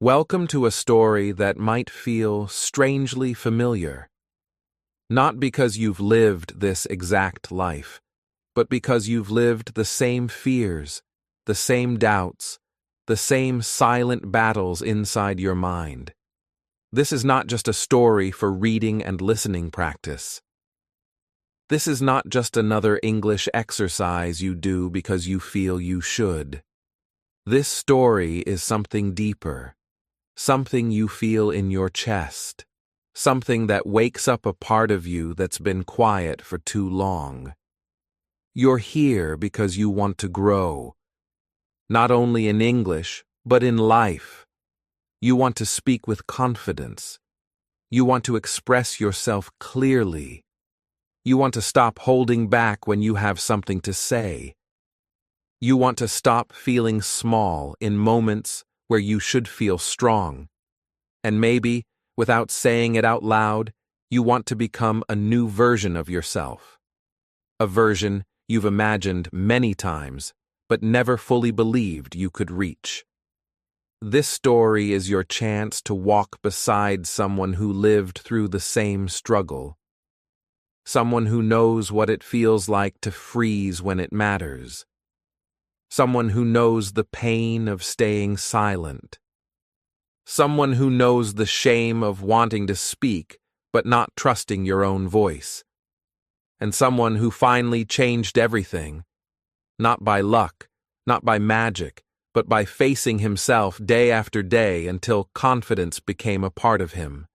Welcome to a story that might feel strangely familiar. Not because you've lived this exact life, but because you've lived the same fears, the same doubts, the same silent battles inside your mind. This is not just a story for reading and listening practice. This is not just another English exercise you do because you feel you should. This story is something deeper. Something you feel in your chest. Something that wakes up a part of you that's been quiet for too long. You're here because you want to grow. Not only in English, but in life. You want to speak with confidence. You want to express yourself clearly. You want to stop holding back when you have something to say. You want to stop feeling small in moments where you should feel strong. And maybe, without saying it out loud, you want to become a new version of yourself. A version you've imagined many times, but never fully believed you could reach. This story is your chance to walk beside someone who lived through the same struggle. Someone who knows what it feels like to freeze when it matters. Someone who knows the pain of staying silent. Someone who knows the shame of wanting to speak but not trusting your own voice. And someone who finally changed everything, not by luck, not by magic, but by facing himself day after day until confidence became a part of him.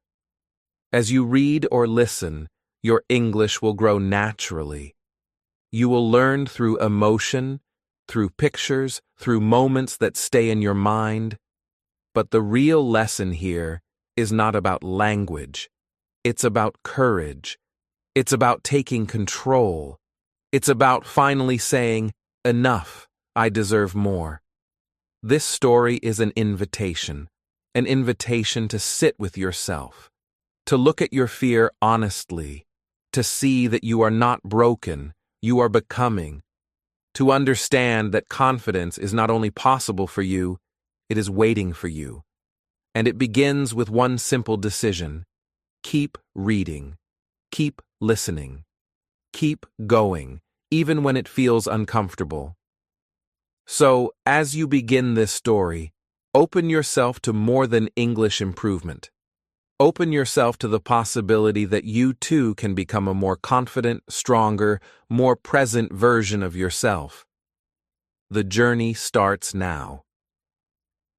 As you read or listen, your English will grow naturally. You will learn through emotion, through pictures, through moments that stay in your mind. But the real lesson here is not about language. It's about courage. It's about taking control. It's about finally saying, "Enough, I deserve more." This story is an invitation to sit with yourself, to look at your fear honestly, to see that you are not broken, you are becoming, to understand that confidence is not only possible for you, it is waiting for you. And it begins with one simple decision. Keep reading. Keep listening. Keep going, even when it feels uncomfortable. So, as you begin this story, open yourself to more than English improvement. Open yourself to the possibility that you too can become a more confident, stronger, more present version of yourself. The journey starts now.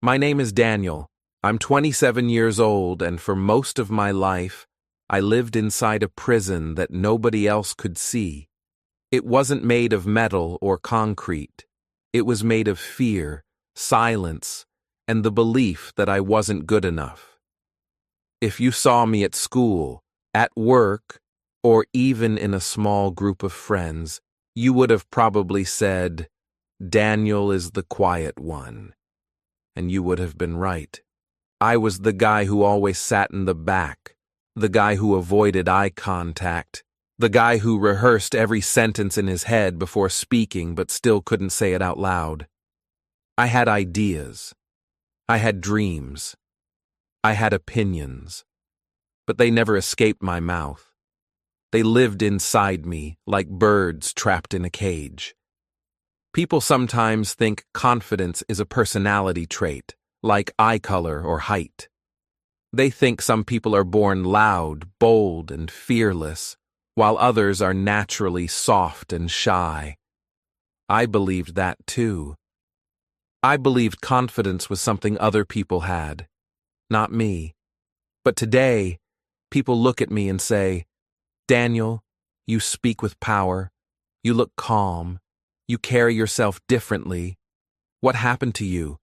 My name is Daniel. I'm 27 years old, and for most of my life, I lived inside a prison that nobody else could see. It wasn't made of metal or concrete. It was made of fear, silence, and the belief that I wasn't good enough. If you saw me at school, at work, or even in a small group of friends, you would have probably said, "Daniel is the quiet one." And you would have been right. I was the guy who always sat in the back, the guy who avoided eye contact, the guy who rehearsed every sentence in his head before speaking but still couldn't say it out loud. I had ideas. I had dreams. I had opinions, but they never escaped my mouth. They lived inside me like birds trapped in a cage. People sometimes think confidence is a personality trait, like eye color or height. They think some people are born loud, bold, and fearless, while others are naturally soft and shy. I believed that too. I believed confidence was something other people had. Not me. But today, people look at me and say, "Daniel, you speak with power. You look calm. You carry yourself differently. What happened to you?"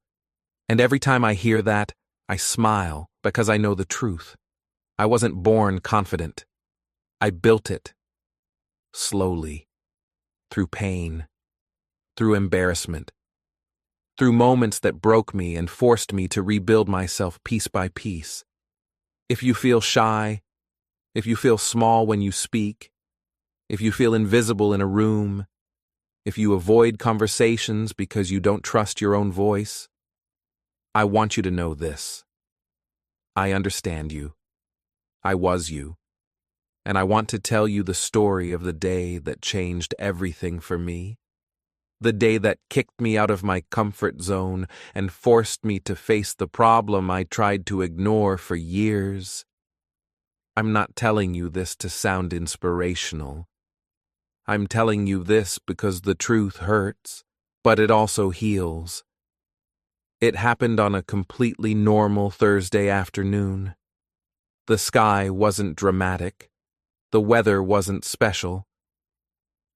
And every time I hear that, I smile because I know the truth. I wasn't born confident. I built it. Slowly. Through pain. Through embarrassment. Through moments that broke me and forced me to rebuild myself piece by piece. If you feel shy, if you feel small when you speak, if you feel invisible in a room, if you avoid conversations because you don't trust your own voice, I want you to know this. I understand you. I was you. And I want to tell you the story of the day that changed everything for me. The day that kicked me out of my comfort zone and forced me to face the problem I tried to ignore for years. I'm not telling you this to sound inspirational. I'm telling you this because the truth hurts, but it also heals. It happened on a completely normal Thursday afternoon. The sky wasn't dramatic. The weather wasn't special.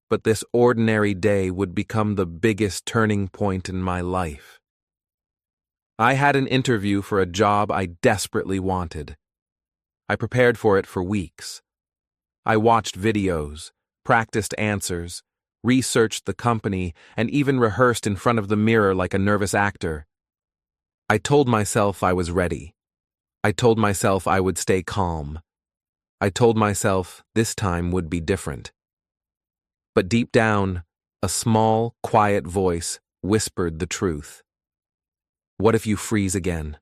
But this ordinary day would become the biggest turning point in my life. I had an interview for a job I desperately wanted. I prepared for it for weeks. I watched videos, practiced answers, researched the company, and even rehearsed in front of the mirror like a nervous actor. I told myself I was ready. I told myself I would stay calm. I told myself this time would be different. But deep down, a small, quiet voice whispered the truth. What if you freeze again?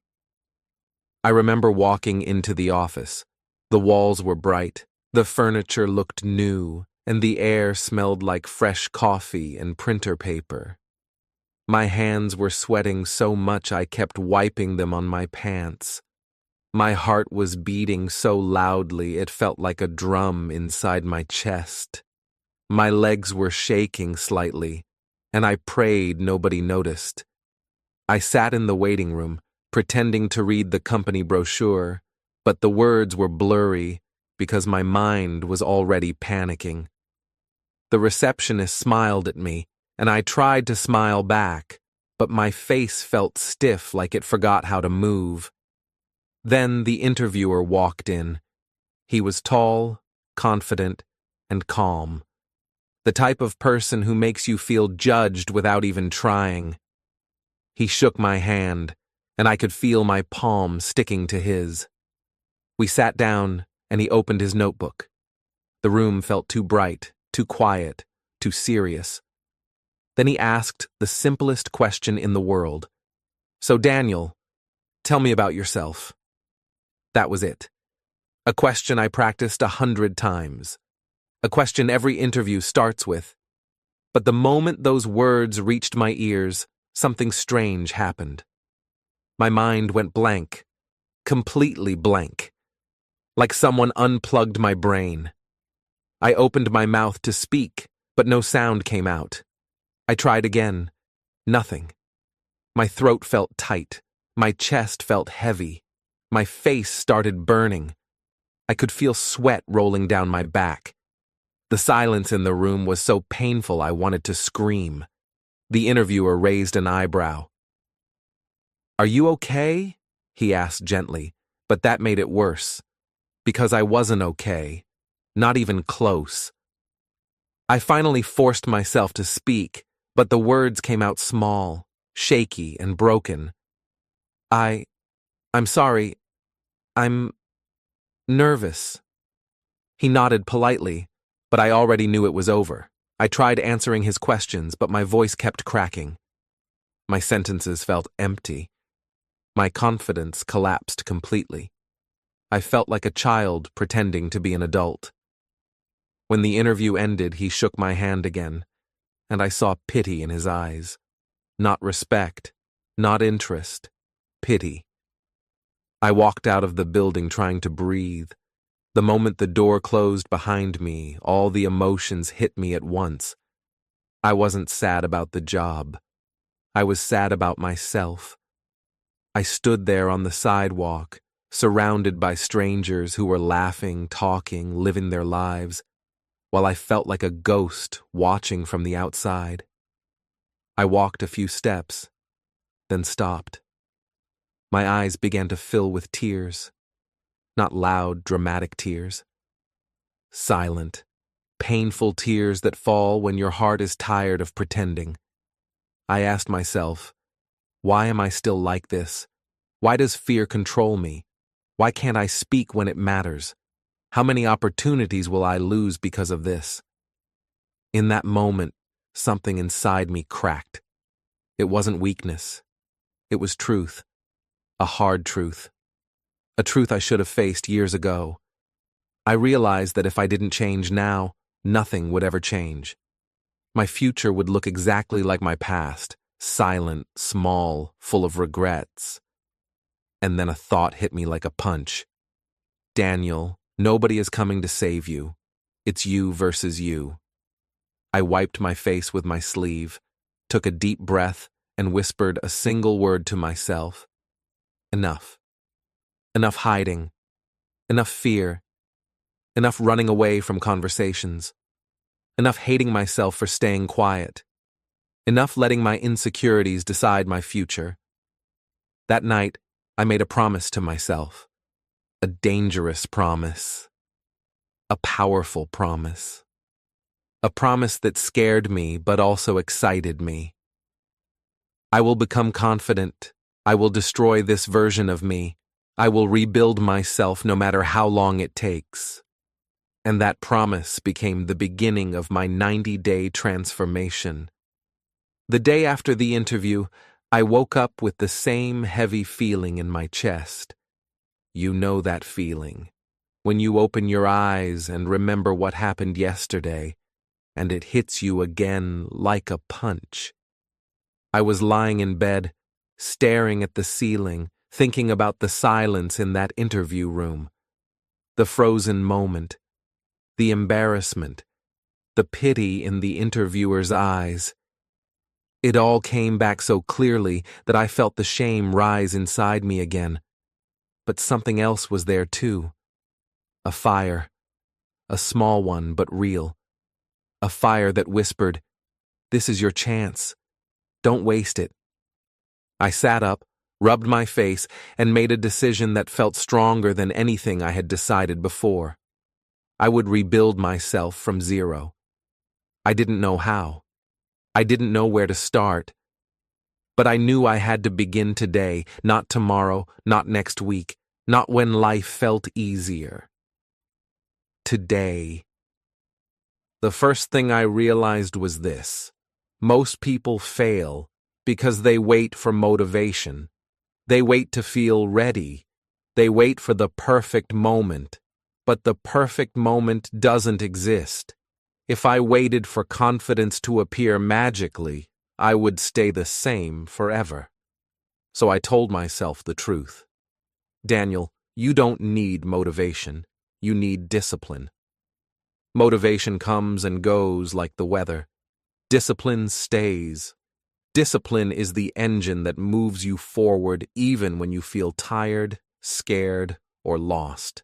I remember walking into the office. The walls were bright, the furniture looked new, and the air smelled like fresh coffee and printer paper. My hands were sweating so much I kept wiping them on my pants. My heart was beating so loudly it felt like a drum inside my chest. My legs were shaking slightly, and I prayed nobody noticed. I sat in the waiting room, pretending to read the company brochure, but the words were blurry because my mind was already panicking. The receptionist smiled at me, and I tried to smile back, but my face felt stiff like it forgot how to move. Then the interviewer walked in. He was tall, confident, and calm. The type of person who makes you feel judged without even trying. He shook my hand, and I could feel my palm sticking to his. We sat down, and he opened his notebook. The room felt too bright, too quiet, too serious. Then he asked the simplest question in the world. So Daniel, tell me about yourself. That was it. A question I practiced 100 times. A question every interview starts with. But the moment those words reached my ears, something strange happened. My mind went blank, completely blank, like someone unplugged my brain. I opened my mouth to speak, but no sound came out. I tried again. Nothing. My throat felt tight. My chest felt heavy. My face started burning. I could feel sweat rolling down my back. The silence in the room was so painful I wanted to scream. The interviewer raised an eyebrow. "Are you okay?" he asked gently, but that made it worse. Because I wasn't okay. Not even close. I finally forced myself to speak, but the words came out small, shaky, and broken. I'm sorry. I'm nervous." He nodded politely, but I already knew it was over. I tried answering his questions, but my voice kept cracking. My sentences felt empty. My confidence collapsed completely. I felt like a child pretending to be an adult. When the interview ended, he shook my hand again, and I saw pity in his eyes. Not respect, not interest, pity. I walked out of the building trying to breathe. The moment the door closed behind me, all the emotions hit me at once. I wasn't sad about the job. I was sad about myself. I stood there on the sidewalk, surrounded by strangers who were laughing, talking, living their lives, while I felt like a ghost watching from the outside. I walked a few steps, then stopped. My eyes began to fill with tears. Not loud, dramatic tears. Silent, painful tears that fall when your heart is tired of pretending. I asked myself, why am I still like this? Why does fear control me? Why can't I speak when it matters? How many opportunities will I lose because of this? In that moment, something inside me cracked. It wasn't weakness. It was truth. A hard truth. a truth I should have faced years ago. I realized that if I didn't change now, nothing would ever change. My future would look exactly like my past, silent, small, full of regrets. And then a thought hit me like a punch. Daniel, nobody is coming to save you. It's you versus you. I wiped my face with my sleeve, took a deep breath, and whispered a single word to myself. Enough. Enough hiding. Enough fear. Enough running away from conversations. Enough hating myself for staying quiet. Enough letting my insecurities decide my future. That night, I made a promise to myself. A dangerous promise. A powerful promise. A promise that scared me but also excited me. I will become confident. I will destroy this version of me. I will rebuild myself no matter how long it takes. And that promise became the beginning of my 90-day transformation. The day after the interview, I woke up with the same heavy feeling in my chest. You know that feeling, when you open your eyes and remember what happened yesterday, and it hits you again like a punch. I was lying in bed, staring at the ceiling, thinking about the silence in that interview room, the frozen moment, the embarrassment, the pity in the interviewer's eyes. It all came back so clearly that I felt the shame rise inside me again. But something else was there too. A fire. A small one, but real. A fire that whispered, "This is your chance. Don't waste it." I sat up, rubbed my face, and made a decision that felt stronger than anything I had decided before. I would rebuild myself from zero. I didn't know how. I didn't know where to start. But I knew I had to begin today, not tomorrow, not next week, not when life felt easier. Today. The first thing I realized was this. Most people fail because they wait for motivation. They wait to feel ready. They wait for the perfect moment. But the perfect moment doesn't exist. If I waited for confidence to appear magically, I would stay the same forever. So I told myself the truth. Daniel, you don't need motivation. You need discipline. Motivation comes and goes like the weather. Discipline stays. Discipline is the engine that moves you forward even when you feel tired, scared, or lost.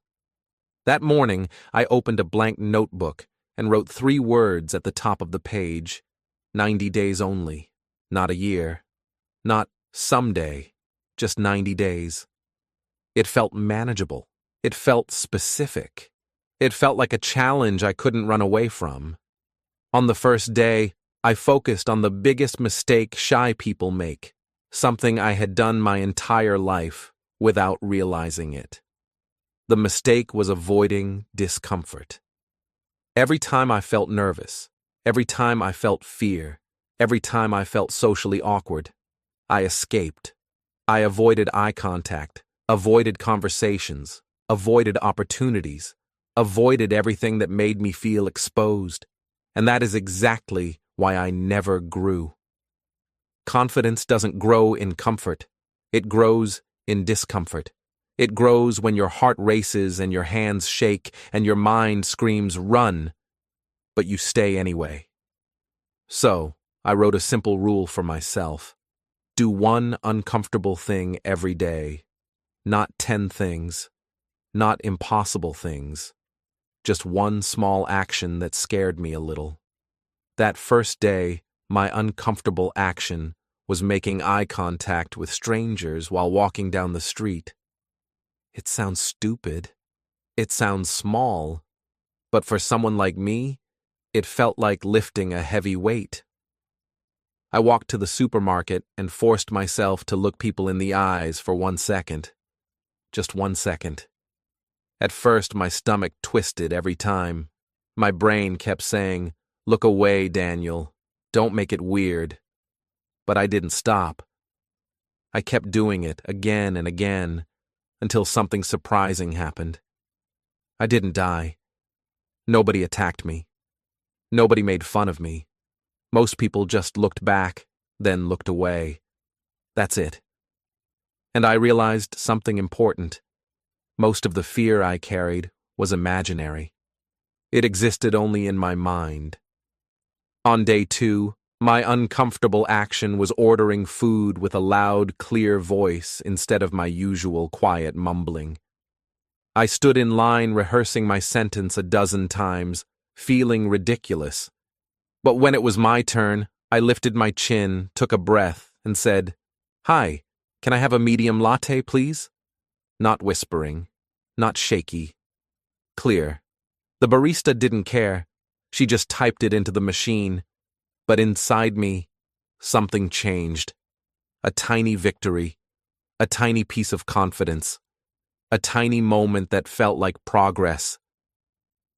That morning, I opened a blank notebook and wrote 3 words at the top of the page. 90 days only. Not a year. Not someday. Just 90 days. It felt manageable. It felt specific. It felt like a challenge I couldn't run away from. On the first day, I focused on the biggest mistake shy people make, something I had done my entire life without realizing it. The mistake was avoiding discomfort. Every time I felt nervous, every time I felt fear, every time I felt socially awkward, I escaped. I avoided eye contact, avoided conversations, avoided opportunities, avoided everything that made me feel exposed. And that is exactly why I never grew. Confidence doesn't grow in comfort. It grows in discomfort. It grows when your heart races and your hands shake and your mind screams, "Run!" But you stay anyway. So, I wrote a simple rule for myself. Do one uncomfortable thing every day. Not 10 things. Not impossible things. Just one small action that scared me a little. That first day, my uncomfortable action was making eye contact with strangers while walking down the street. It sounds stupid. It sounds small. But for someone like me, it felt like lifting a heavy weight. I walked to the supermarket and forced myself to look people in the eyes for 1 second. Just 1 second. At first, my stomach twisted every time. My brain kept saying, "Look away, Daniel. Don't make it weird." But I didn't stop. I kept doing it again and again, until something surprising happened. I didn't die. Nobody attacked me. Nobody made fun of me. Most people just looked back, then looked away. That's it. And I realized something important. Most of the fear I carried was imaginary. It existed only in my mind. On day 2, my uncomfortable action was ordering food with a loud, clear voice instead of my usual quiet mumbling. I stood in line rehearsing my sentence a dozen times, feeling ridiculous. But when it was my turn, I lifted my chin, took a breath, and said, "Hi, can I have a medium latte, please?" Not whispering, not shaky. Clear. The barista didn't care. She just typed it into the machine. But inside me, something changed. A tiny victory. A tiny piece of confidence. A tiny moment that felt like progress.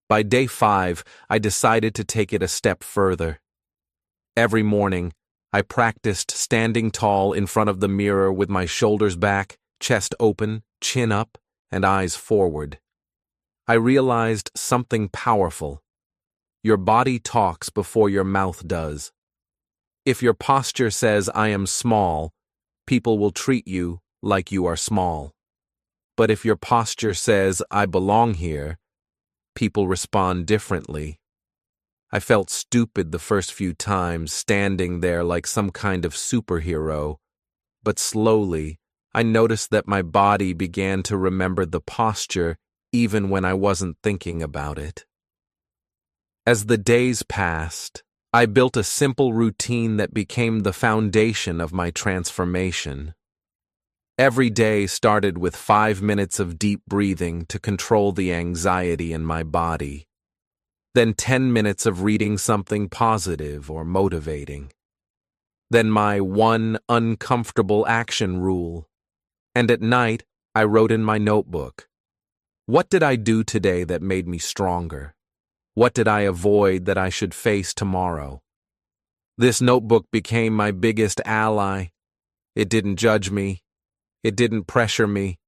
By day 5, I decided to take it a step further. Every morning, I practiced standing tall in front of the mirror with my shoulders back, chest open, chin up, and eyes forward. I realized something powerful. Your body talks before your mouth does. If your posture says, "I am small," people will treat you like you are small. But if your posture says, "I belong here," people respond differently. I felt stupid the first few times, standing there like some kind of superhero. But slowly, I noticed that my body began to remember the posture even when I wasn't thinking about it. As the days passed, I built a simple routine that became the foundation of my transformation. Every day started with 5 minutes of deep breathing to control the anxiety in my body. Then 10 minutes of reading something positive or motivating. Then my one uncomfortable action rule. And at night, I wrote in my notebook, what did I do today that made me stronger? What did I avoid that I should face tomorrow? This notebook became my biggest ally. It didn't judge me. It didn't pressure me.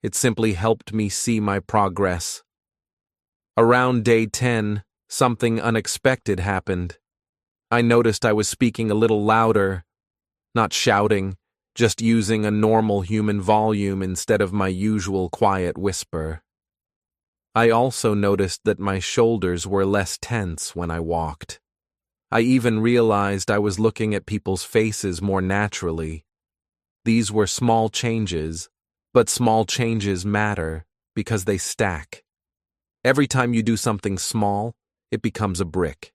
It simply helped me see my progress. Around day 10, something unexpected happened. I noticed I was speaking a little louder, not shouting, just using a normal human volume instead of my usual quiet whisper. I also noticed that my shoulders were less tense when I walked. I even realized I was looking at people's faces more naturally. These were small changes, but small changes matter because they stack. Every time you do something small, it becomes a brick.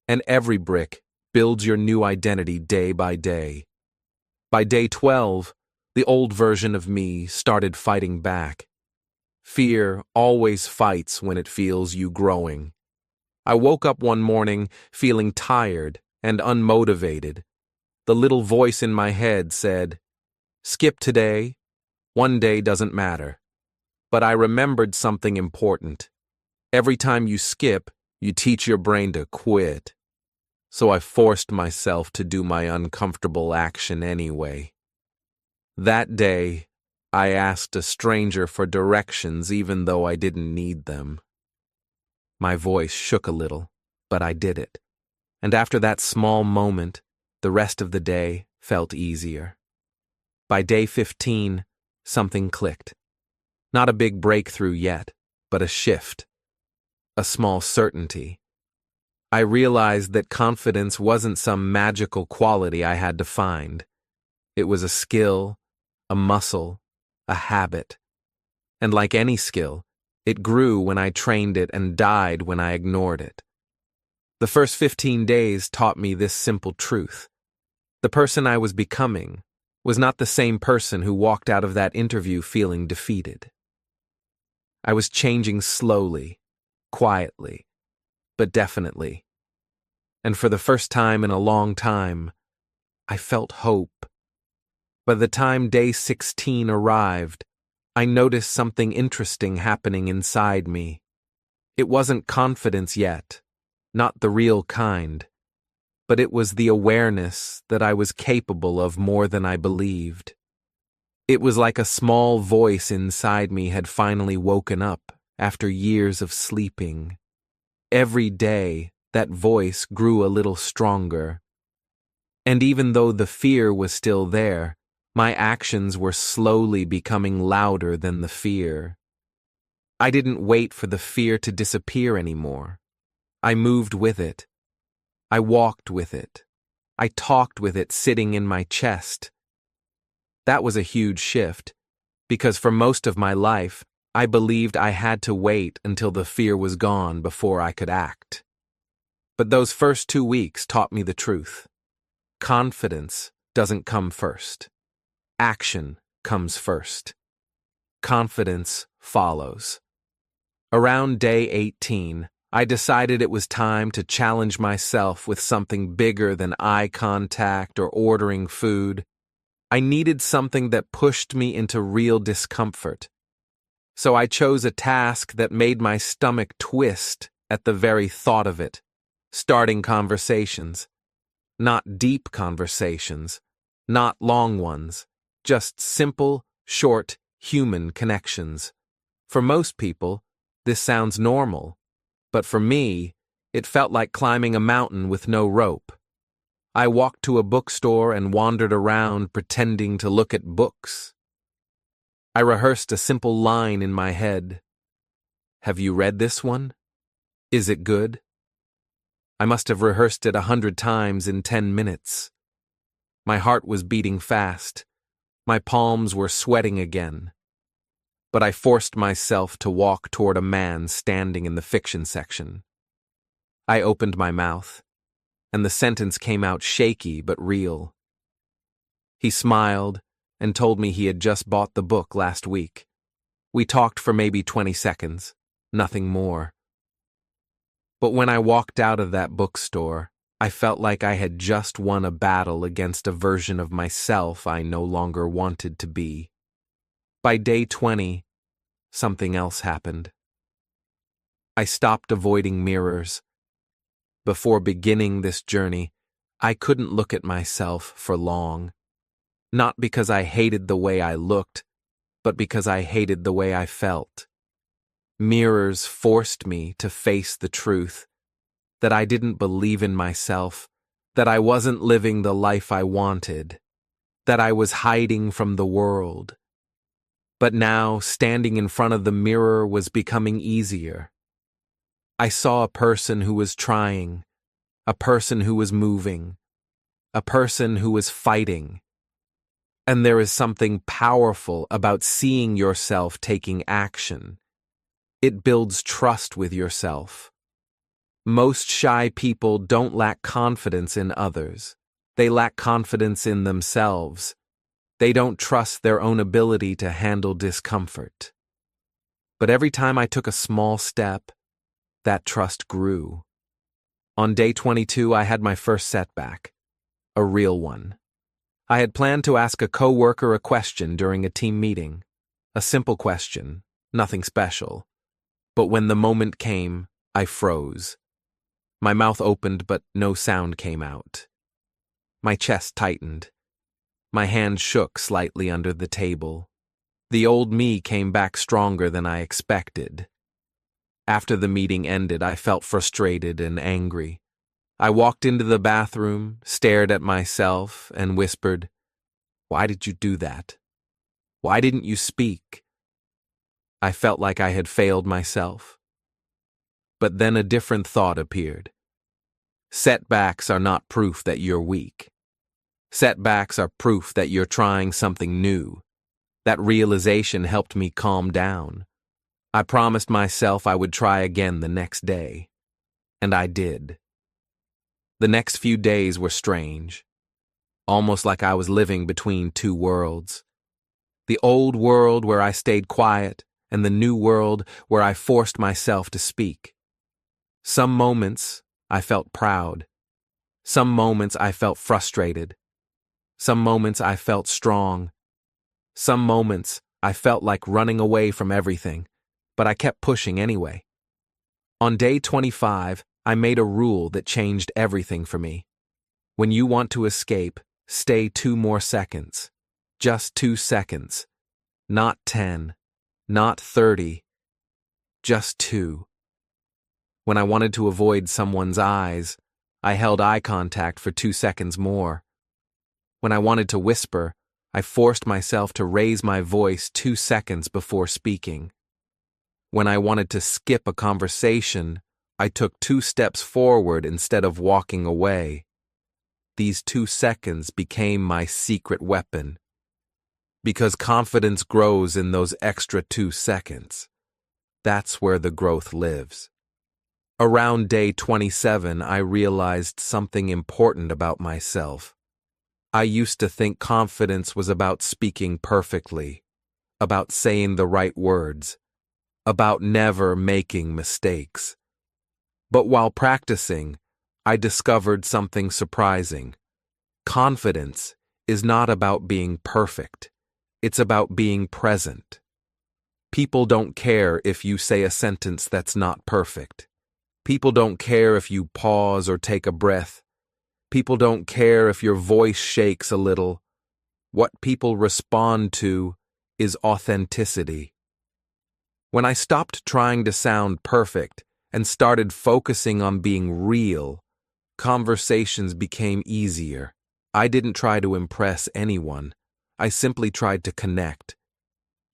And every brick builds your new identity day by day. By day 12, the old version of me started fighting back. Fear always fights when it feels you growing. I woke up one morning feeling tired and unmotivated. The little voice in my head said, "Skip today. One day doesn't matter." But I remembered something important. Every time you skip, you teach your brain to quit. So I forced myself to do my uncomfortable action anyway. That day, I asked a stranger for directions even though I didn't need them. My voice shook a little, but I did it. And after that small moment, the rest of the day felt easier. By day 15, something clicked. Not a big breakthrough yet, but a shift. A small certainty. I realized that confidence wasn't some magical quality I had to find. It was a skill, a muscle, a habit. And like any skill, it grew when I trained it and died when I ignored it. The first 15 days taught me this simple truth. The person I was becoming was not the same person who walked out of that interview feeling defeated. I was changing slowly, quietly, but definitely. And for the first time in a long time, I felt hope. By the time day 16 arrived, I noticed something interesting happening inside me. It wasn't confidence yet, not the real kind, but it was the awareness that I was capable of more than I believed. It was like a small voice inside me had finally woken up after years of sleeping. Every day, that voice grew a little stronger. And even though the fear was still there, my actions were slowly becoming louder than the fear. I didn't wait for the fear to disappear anymore. I moved with it. I walked with it. I talked with it sitting in my chest. That was a huge shift, because for most of my life, I believed I had to wait until the fear was gone before I could act. But those first 2 weeks taught me the truth. Confidence doesn't come first. Action comes first. Confidence follows. Around day 18, I decided it was time to challenge myself with something bigger than eye contact or ordering food. I needed something that pushed me into real discomfort. So I chose a task that made my stomach twist at the very thought of it. Starting conversations. Not deep conversations. Not long ones. Just simple, short, human connections. For most people, this sounds normal. But for me, it felt like climbing a mountain with no rope. I walked to a bookstore and wandered around pretending to look at books. I rehearsed a simple line in my head. Have you read this one? Is it good? I must have rehearsed it 100 times in 10 minutes. My heart was beating fast. My palms were sweating again. But I forced myself to walk toward a man standing in the fiction section. I opened my mouth, and the sentence came out shaky but real. He smiled and told me he had just bought the book last week. We talked for maybe 20 seconds, nothing more. But when I walked out of that bookstore, I felt like I had just won a battle against a version of myself I no longer wanted to be. By day 20, something else happened. I stopped avoiding mirrors. Before beginning this journey, I couldn't look at myself for long. Not because I hated the way I looked, but because I hated the way I felt. Mirrors forced me to face the truth, that I didn't believe in myself, that I wasn't living the life I wanted, that I was hiding from the world. But now, standing in front of the mirror was becoming easier. I saw a person who was trying, a person who was moving, a person who was fighting. And there is something powerful about seeing yourself taking action. It builds trust with yourself. Most shy people don't lack confidence in others. They lack confidence in themselves. They don't trust their own ability to handle discomfort. But every time I took a small step, that trust grew. On day 22, I had my first setback, a real one. I had planned to ask a coworker a question during a team meeting. A simple question, nothing special. But when the moment came, I froze. My mouth opened, but no sound came out. My chest tightened. My hand shook slightly under the table. The old me came back stronger than I expected. After the meeting ended, I felt frustrated and angry. I walked into the bathroom, stared at myself, and whispered, "Why did you do that? Why didn't you speak?" I felt like I had failed myself. But then a different thought appeared. Setbacks are not proof that you're weak. Setbacks are proof that you're trying something new. That realization helped me calm down. I promised myself I would try again the next day. And I did. The next few days were strange. Almost like I was living between two worlds. The old world where I stayed quiet, and the new world where I forced myself to speak. Some moments I felt proud. Some moments I felt frustrated. Some moments I felt strong. Some moments I felt like running away from everything, but I kept pushing anyway. On day 25, I made a rule that changed everything for me. When you want to escape, stay 2 more seconds. Just 2 seconds. Not 10. Not 30. Just 2. When I wanted to avoid someone's eyes, I held eye contact for 2 seconds more. When I wanted to whisper, I forced myself to raise my voice 2 seconds before speaking. When I wanted to skip a conversation, I took 2 steps forward instead of walking away. These 2 seconds became my secret weapon. Because confidence grows in those extra 2 seconds. That's where the growth lives. Around day 27, I realized something important about myself. I used to think confidence was about speaking perfectly, about saying the right words, about never making mistakes. But while practicing, I discovered something surprising. Confidence is not about being perfect. It's about being present. People don't care if you say a sentence that's not perfect. People don't care if you pause or take a breath. People don't care if your voice shakes a little. What people respond to is authenticity. When I stopped trying to sound perfect and started focusing on being real, conversations became easier. I didn't try to impress anyone. I simply tried to connect.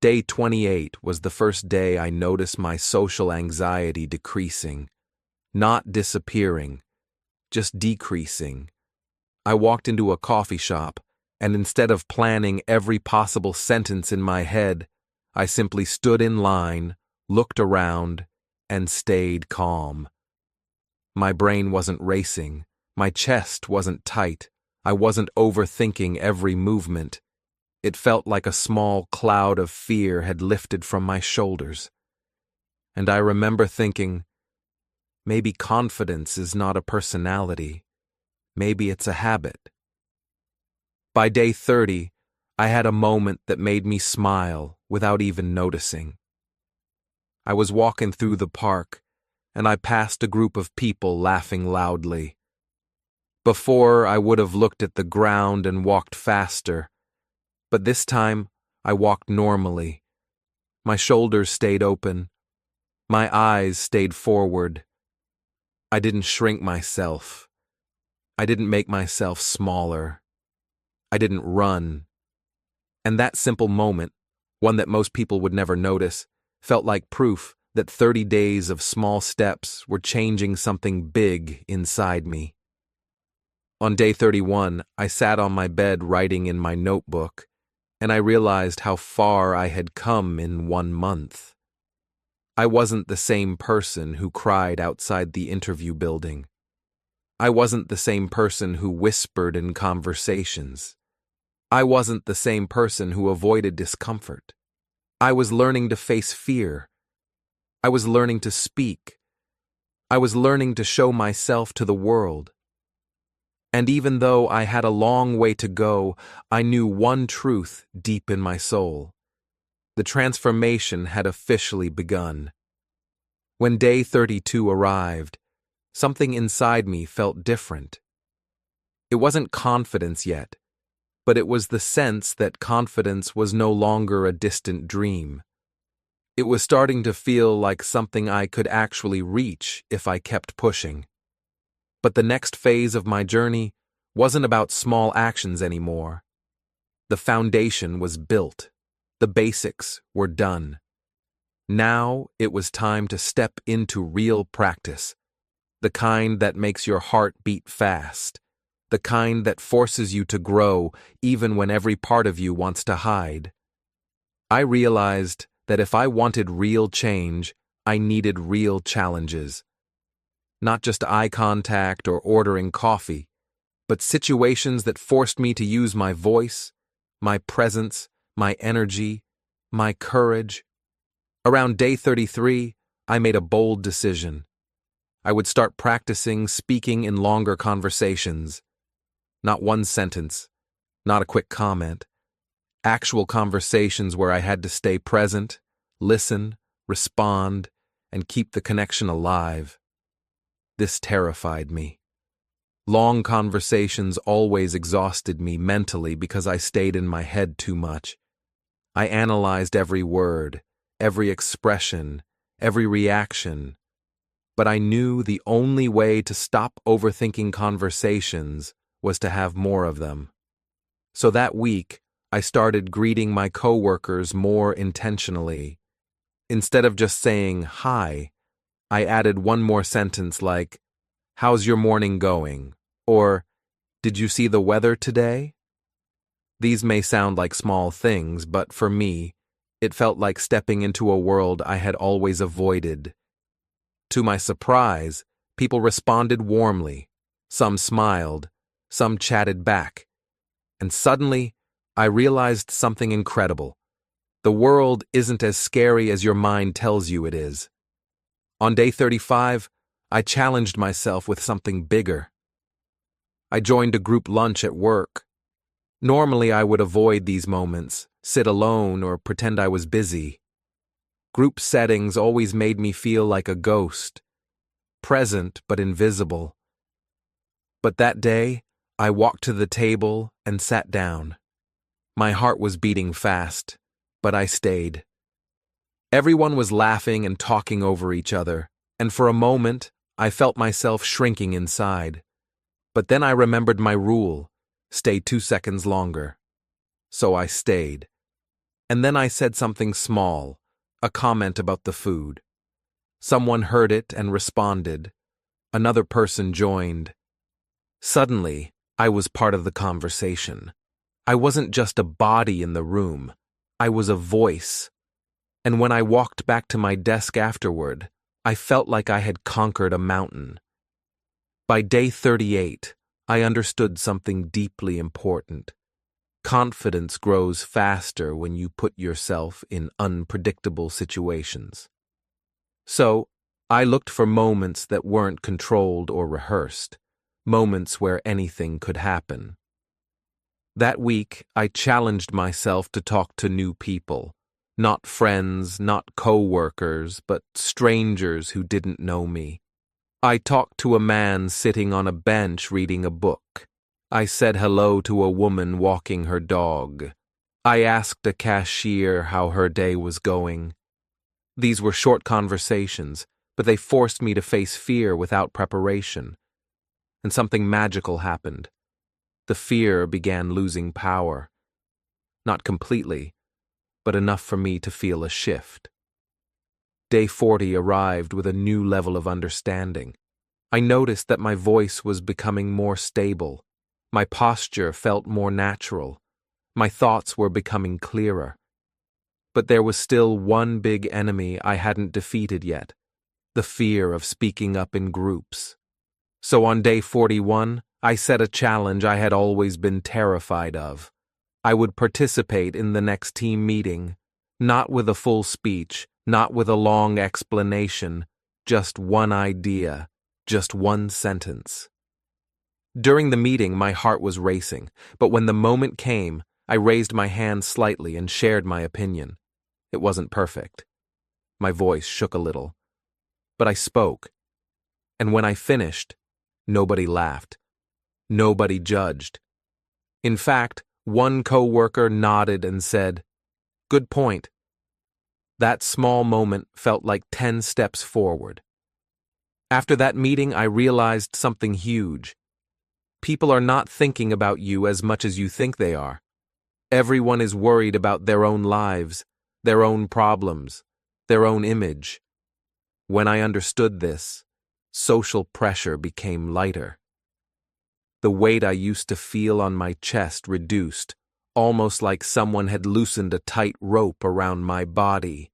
Day 28 was the first day I noticed my social anxiety decreasing. Not disappearing, just decreasing. I walked into a coffee shop, and instead of planning every possible sentence in my head, I simply stood in line, looked around, and stayed calm. My brain wasn't racing, my chest wasn't tight, I wasn't overthinking every movement. It felt like a small cloud of fear had lifted from my shoulders. And I remember thinking, maybe confidence is not a personality. Maybe it's a habit. By day 30, I had a moment that made me smile without even noticing. I was walking through the park, and I passed a group of people laughing loudly. Before, I would have looked at the ground and walked faster, but this time, I walked normally. My shoulders stayed open. My eyes stayed forward. I didn't shrink myself. I didn't make myself smaller. I didn't run. And that simple moment, one that most people would never notice, felt like proof that 30 days of small steps were changing something big inside me. On day 31, I sat on my bed writing in my notebook, and I realized how far I had come in 1 month. I wasn't the same person who cried outside the interview building. I wasn't the same person who whispered in conversations. I wasn't the same person who avoided discomfort. I was learning to face fear. I was learning to speak. I was learning to show myself to the world. And even though I had a long way to go, I knew one truth deep in my soul. The transformation had officially begun. When day 32 arrived, something inside me felt different. It wasn't confidence yet, but it was the sense that confidence was no longer a distant dream. It was starting to feel like something I could actually reach if I kept pushing. But the next phase of my journey wasn't about small actions anymore. The foundation was built. The basics were done. Now it was time to step into real practice, the kind that makes your heart beat fast, the kind that forces you to grow even when every part of you wants to hide. I realized that if I wanted real change, I needed real challenges. Not just eye contact or ordering coffee, but situations that forced me to use my voice, my presence, my energy, my courage. Around day 33, I made a bold decision. I would start practicing speaking in longer conversations. Not one sentence, not a quick comment. Actual conversations where I had to stay present, listen, respond, and keep the connection alive. This terrified me. Long conversations always exhausted me mentally because I stayed in my head too much. I analyzed every word, every expression, every reaction, but I knew the only way to stop overthinking conversations was to have more of them. So that week, I started greeting my coworkers more intentionally. Instead of just saying hi, I added one more sentence like, "How's your morning going?" Or, "Did you see the weather today?" These may sound like small things, but for me, it felt like stepping into a world I had always avoided. To my surprise, people responded warmly. Some smiled, some chatted back. And suddenly, I realized something incredible. The world isn't as scary as your mind tells you it is. On day 35, I challenged myself with something bigger. I joined a group lunch at work. Normally, I would avoid these moments, sit alone, or pretend I was busy. Group settings always made me feel like a ghost, present but invisible. But that day, I walked to the table and sat down. My heart was beating fast, but I stayed. Everyone was laughing and talking over each other, and for a moment, I felt myself shrinking inside. But then I remembered my rule: stay 2 seconds longer. So I stayed. And then I said something small, a comment about the food. Someone heard it and responded. Another person joined. Suddenly, I was part of the conversation. I wasn't just a body in the room. I was a voice. And when I walked back to my desk afterward, I felt like I had conquered a mountain. By day 38, I understood something deeply important. Confidence grows faster when you put yourself in unpredictable situations. So, I looked for moments that weren't controlled or rehearsed, moments where anything could happen. That week, I challenged myself to talk to new people. Not friends, not co-workers, but strangers who didn't know me. I talked to a man sitting on a bench reading a book. I said hello to a woman walking her dog. I asked a cashier how her day was going. These were short conversations, but they forced me to face fear without preparation. And something magical happened. The fear began losing power. Not completely, but enough for me to feel a shift. Day 40 arrived with a new level of understanding. I noticed that my voice was becoming more stable. My posture felt more natural. My thoughts were becoming clearer. But there was still one big enemy I hadn't defeated yet: the fear of speaking up in groups. So on day 41, I set a challenge I had always been terrified of. I would participate in the next team meeting, not with a full speech, not with a long explanation, just one idea, just one sentence. During the meeting, my heart was racing, but when the moment came, I raised my hand slightly and shared my opinion. It wasn't perfect. My voice shook a little. But I spoke. And when I finished, nobody laughed. Nobody judged. In fact, one coworker nodded and said, "Good point." That small moment felt like 10 steps forward. After that meeting, I realized something huge. People are not thinking about you as much as you think they are. Everyone is worried about their own lives, their own problems, their own image. When I understood this, social pressure became lighter. The weight I used to feel on my chest reduced, almost like someone had loosened a tight rope around my body.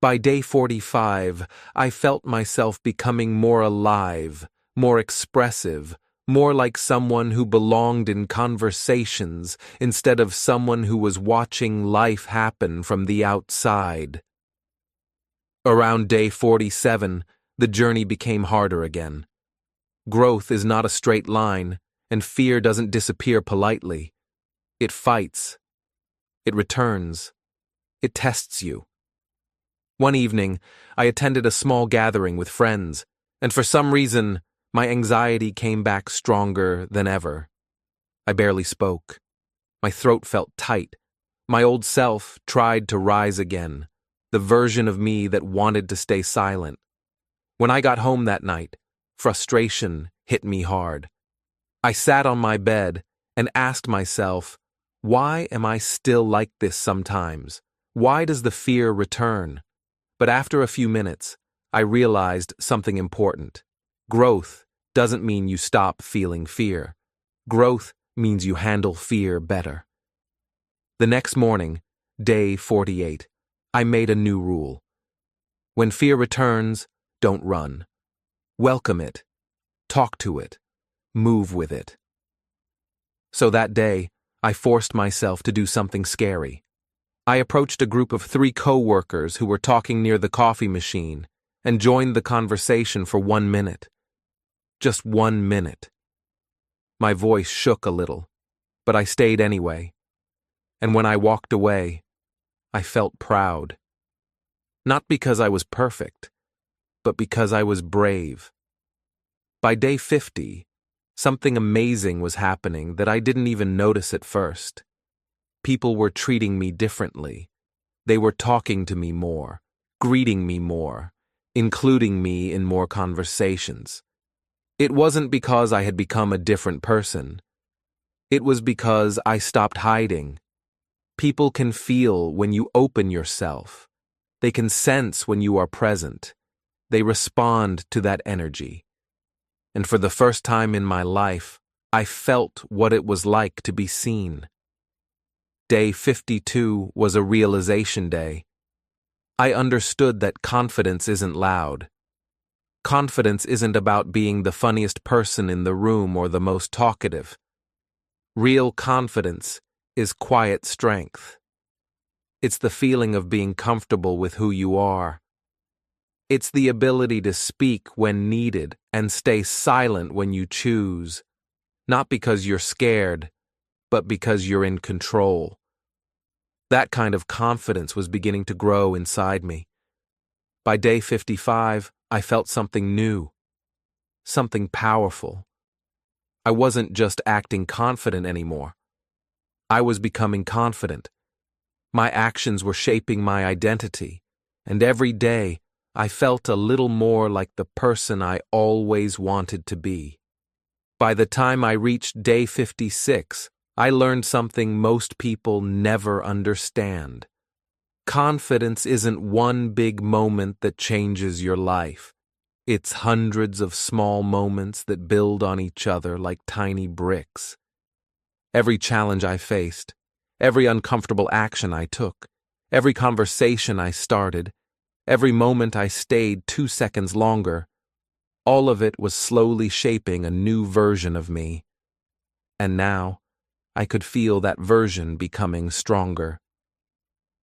By day 45, I felt myself becoming more alive, more expressive, more like someone who belonged in conversations instead of someone who was watching life happen from the outside. Around day 47, the journey became harder again. Growth is not a straight line, and fear doesn't disappear politely. It fights. It returns. It tests you. One evening, I attended a small gathering with friends, and for some reason, My anxiety came back stronger than ever. I barely spoke. My throat felt tight. My old self tried to rise again, the version of me that wanted to stay silent. When I got home that night, frustration hit me hard. I sat on my bed and asked myself, why am I still like this sometimes? Why does the fear return? But after a few minutes, I realized something important. Growth doesn't mean you stop feeling fear. Growth means you handle fear better. The next morning, day 48, I made a new rule. When fear returns, don't run. Welcome it. Talk to it. Move with it. So that day, I forced myself to do something scary. I approached a group of 3 co-workers who were talking near the coffee machine and joined the conversation for 1 minute. Just 1 minute. My voice shook a little, but I stayed anyway. And when I walked away, I felt proud. Not because I was perfect, but because I was brave. By day 50, something amazing was happening that I didn't even notice at first. People were treating me differently. They were talking to me more, greeting me more, including me in more conversations. It wasn't because I had become a different person. It was because I stopped hiding. People can feel when you open yourself. They can sense when you are present. They respond to that energy. And for the first time in my life, I felt what it was like to be seen. Day 52 was a realization day. I understood that confidence isn't loud. Confidence isn't about being the funniest person in the room or the most talkative. Real confidence is quiet strength. It's the feeling of being comfortable with who you are. It's the ability to speak when needed and stay silent when you choose, not because you're scared, but because you're in control. That kind of confidence was beginning to grow inside me. By day 55, I felt something new, something powerful. I wasn't just acting confident anymore. I was becoming confident. My actions were shaping my identity, and every day I felt a little more like the person I always wanted to be. By the time I reached day 56, I learned something most people never understand. Confidence isn't one big moment that changes your life. It's hundreds of small moments that build on each other like tiny bricks. Every challenge I faced, every uncomfortable action I took, every conversation I started, every moment I stayed 2 seconds longer, all of it was slowly shaping a new version of me. And now, I could feel that version becoming stronger.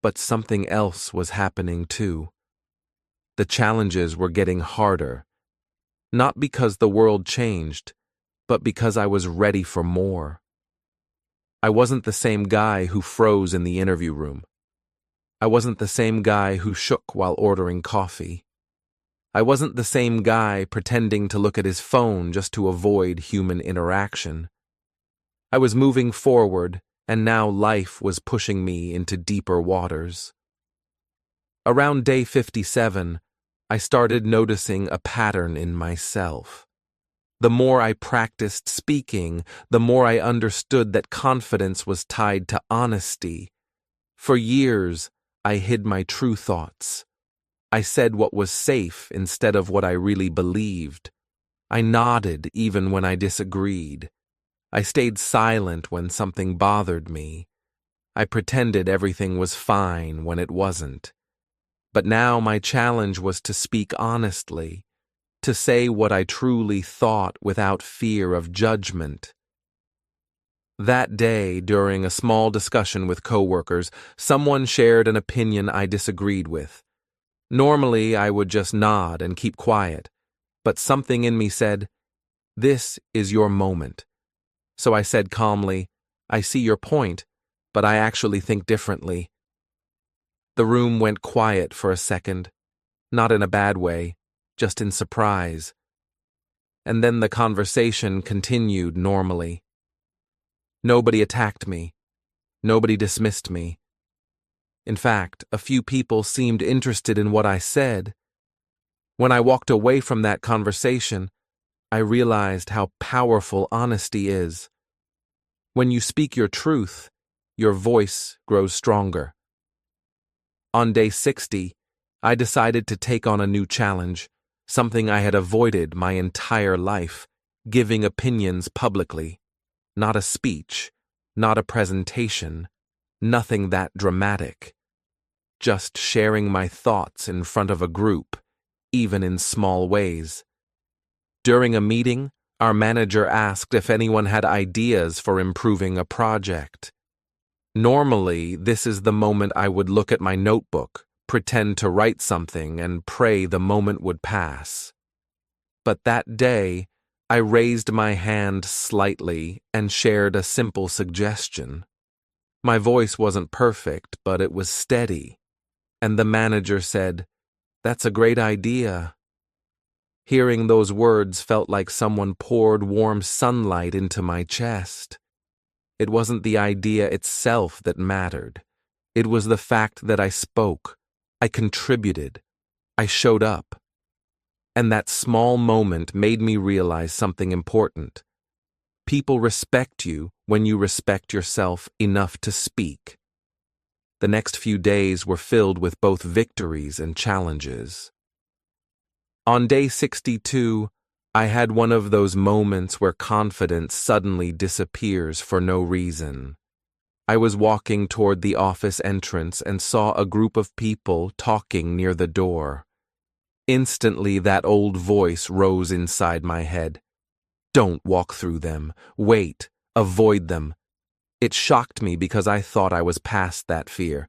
But something else was happening too. The challenges were getting harder, not because the world changed, but because I was ready for more. I wasn't the same guy who froze in the interview room. I wasn't the same guy who shook while ordering coffee. I wasn't the same guy pretending to look at his phone just to avoid human interaction. I was moving forward, and now life was pushing me into deeper waters. Around day 57, I started noticing a pattern in myself. The more I practiced speaking, the more I understood that confidence was tied to honesty. For years, I hid my true thoughts. I said what was safe instead of what I really believed. I nodded even when I disagreed. I stayed silent when something bothered me. I pretended everything was fine when it wasn't. But now my challenge was to speak honestly, to say what I truly thought without fear of judgment. That day, during a small discussion with coworkers, someone shared an opinion I disagreed with. Normally, I would just nod and keep quiet, but something in me said, "This is your moment." So I said calmly, "I see your point, but I actually think differently." The room went quiet for a second, not in a bad way, just in surprise. and then the conversation continued normally. Nobody attacked me. Nobody dismissed me. In fact, a few people seemed interested in what I said. When I walked away from that conversation, I realized how powerful honesty is. When you speak your truth, your voice grows stronger. On day 60, I decided to take on a new challenge, something I had avoided my entire life, giving opinions publicly. Not a speech, not a presentation, nothing that dramatic. Just sharing my thoughts in front of a group, even in small ways. During a meeting, our manager asked if anyone had ideas for improving a project. Normally, this is the moment I would look at my notebook, pretend to write something, and pray the moment would pass. But that day, I raised my hand slightly and shared a simple suggestion. My voice wasn't perfect, but it was steady. And the manager said, "That's a great idea." Hearing those words felt like someone poured warm sunlight into my chest. It wasn't the idea itself that mattered. It was the fact that I spoke, I contributed, I showed up. And that small moment made me realize something important. People respect you when you respect yourself enough to speak. The next few days were filled with both victories and challenges. On day 62, I had one of those moments where confidence suddenly disappears for no reason. I was walking toward the office entrance and saw a group of people talking near the door. Instantly, that old voice rose inside my head. Don't walk through them. Wait. Avoid them. It shocked me because I thought I was past that fear.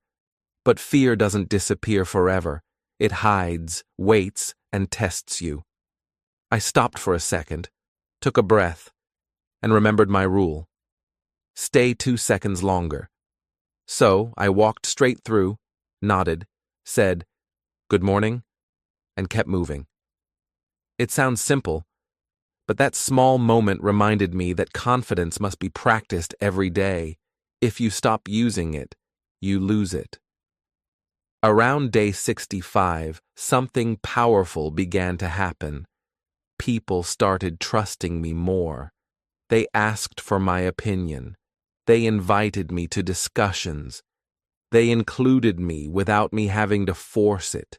But fear doesn't disappear forever. It hides, waits, and tests you. I stopped for a second, took a breath, and remembered my rule. Stay 2 seconds longer. So I walked straight through, nodded, said, "Good morning," and kept moving. It sounds simple, but that small moment reminded me that confidence must be practiced every day. If you stop using it, you lose it. Around day 65, something powerful began to happen. People started trusting me more. They asked for my opinion. They invited me to discussions. They included me without me having to force it.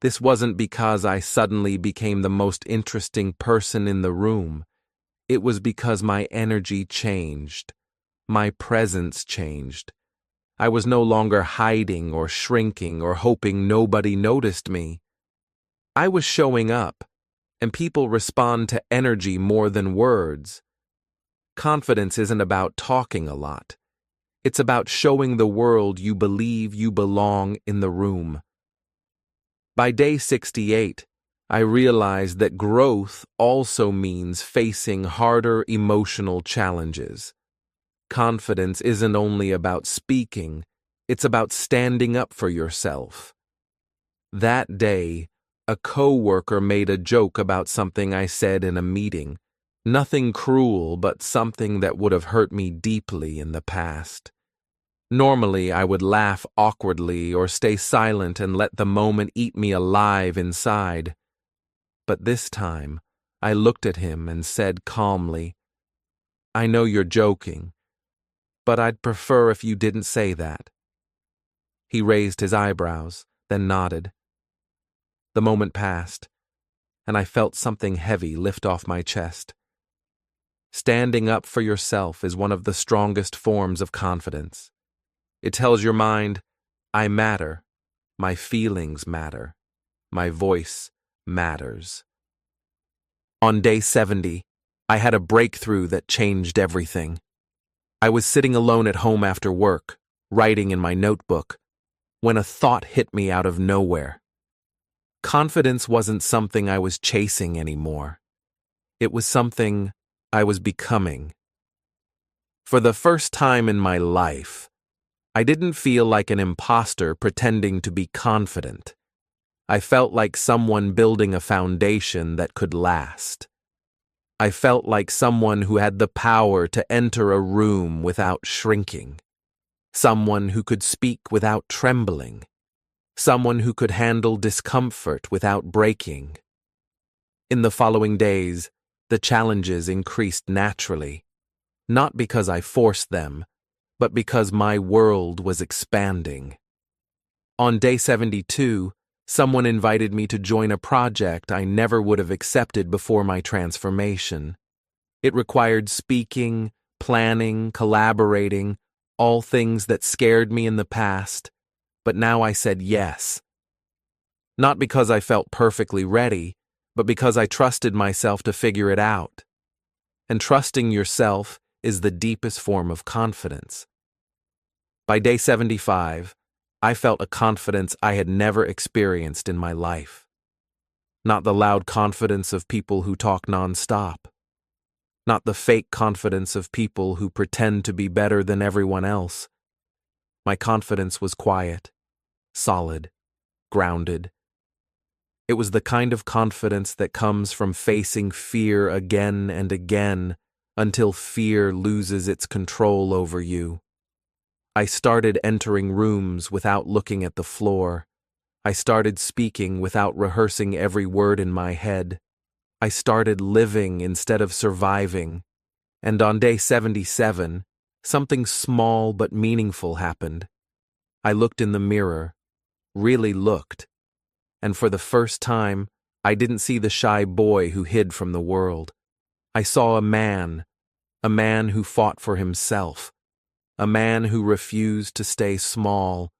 This wasn't because I suddenly became the most interesting person in the room. It was because my energy changed. My presence changed. I was no longer hiding or shrinking or hoping nobody noticed me. I was showing up, and people respond to energy more than words. Confidence isn't about talking a lot. It's about showing the world you believe you belong in the room. By day 68, I realized that growth also means facing harder emotional challenges. Confidence isn't only about speaking, it's about standing up for yourself. That day, a coworker made a joke about something I said in a meeting. Nothing cruel, but something that would have hurt me deeply in the past. Normally, I would laugh awkwardly or stay silent and let the moment eat me alive inside. But this time, I looked at him and said calmly, "I know you're joking, but I'd prefer if you didn't say that." He raised his eyebrows, then nodded. The moment passed, and I felt something heavy lift off my chest. Standing up for yourself is one of the strongest forms of confidence. It tells your mind, I matter, my feelings matter, my voice matters. On day 70, I had a breakthrough that changed everything. I was sitting alone at home after work, writing in my notebook, when a thought hit me out of nowhere. Confidence wasn't something I was chasing anymore. It was something I was becoming. For the first time in my life, I didn't feel like an imposter pretending to be confident. I felt like someone building a foundation that could last. I felt like someone who had the power to enter a room without shrinking, someone who could speak without trembling, someone who could handle discomfort without breaking. In the following days, the challenges increased naturally, not because I forced them, but because my world was expanding. On day 72, someone invited me to join a project I never would have accepted before my transformation. It required speaking, planning, collaborating, all things that scared me in the past, but now I said yes. Not because I felt perfectly ready, but because I trusted myself to figure it out. And trusting yourself is the deepest form of confidence. By day 75, I felt a confidence I had never experienced in my life. Not the loud confidence of people who talk nonstop. Not the fake confidence of people who pretend to be better than everyone else. My confidence was quiet, solid, grounded. It was the kind of confidence that comes from facing fear again and again until fear loses its control over you. I started entering rooms without looking at the floor. I started speaking without rehearsing every word in my head. I started living instead of surviving. And on day 77, something small but meaningful happened. I looked in the mirror, really looked, and for the first time, I didn't see the shy boy who hid from the world. I saw a man who fought for himself, a man who refused to stay small,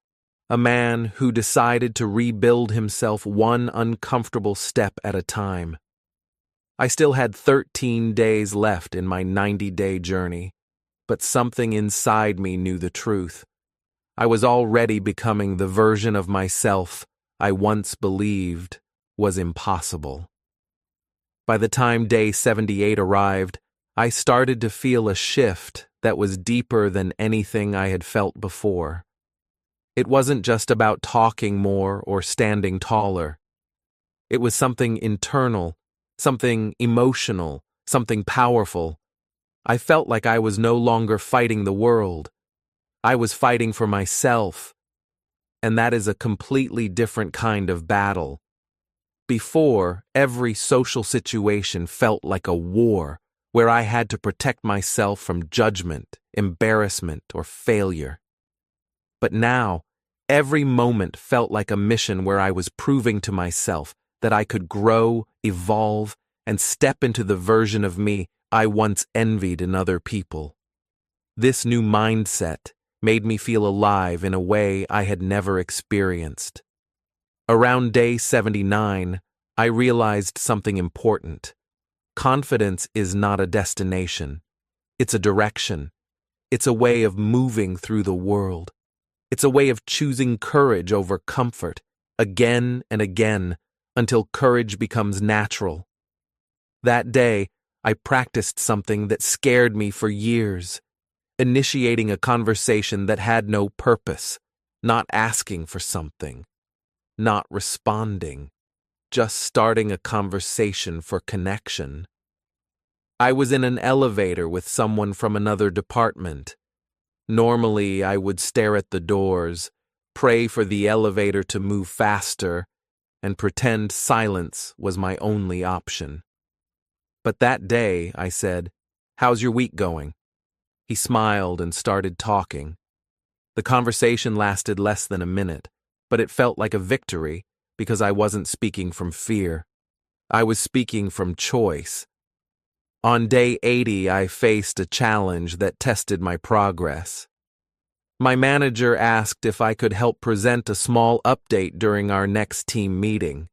a man who decided to rebuild himself one uncomfortable step at a time. I still had 13 days left in my 90-day journey, but something inside me knew the truth. I was already becoming the version of myself I once believed was impossible. By the time day 78 arrived, I started to feel a shift that was deeper than anything I had felt before. It wasn't just about talking more or standing taller. It was something internal, something emotional, something powerful. I felt like I was no longer fighting the world. I was fighting for myself. And that is a completely different kind of battle. Before, every social situation felt like a war, where I had to protect myself from judgment, embarrassment, or failure. But now, every moment felt like a mission where I was proving to myself that I could grow, evolve, and step into the version of me I once envied in other people. This new mindset made me feel alive in a way I had never experienced. Around day 79, I realized something important. Confidence is not a destination. It's a direction. It's a way of moving through the world. It's a way of choosing courage over comfort, again and again, until courage becomes natural. That day, I practiced something that scared me for years. Initiating a conversation that had no purpose, not asking for something, not responding, just starting a conversation for connection. I was in an elevator with someone from another department. Normally, I would stare at the doors, pray for the elevator to move faster, and pretend silence was my only option. But that day, I said, "How's your week going?" He smiled and started talking. The conversation lasted less than a minute, but it felt like a victory because I wasn't speaking from fear. I was speaking from choice. On day 80, I faced a challenge that tested my progress. My manager asked if I could help present a small update during our next team meeting.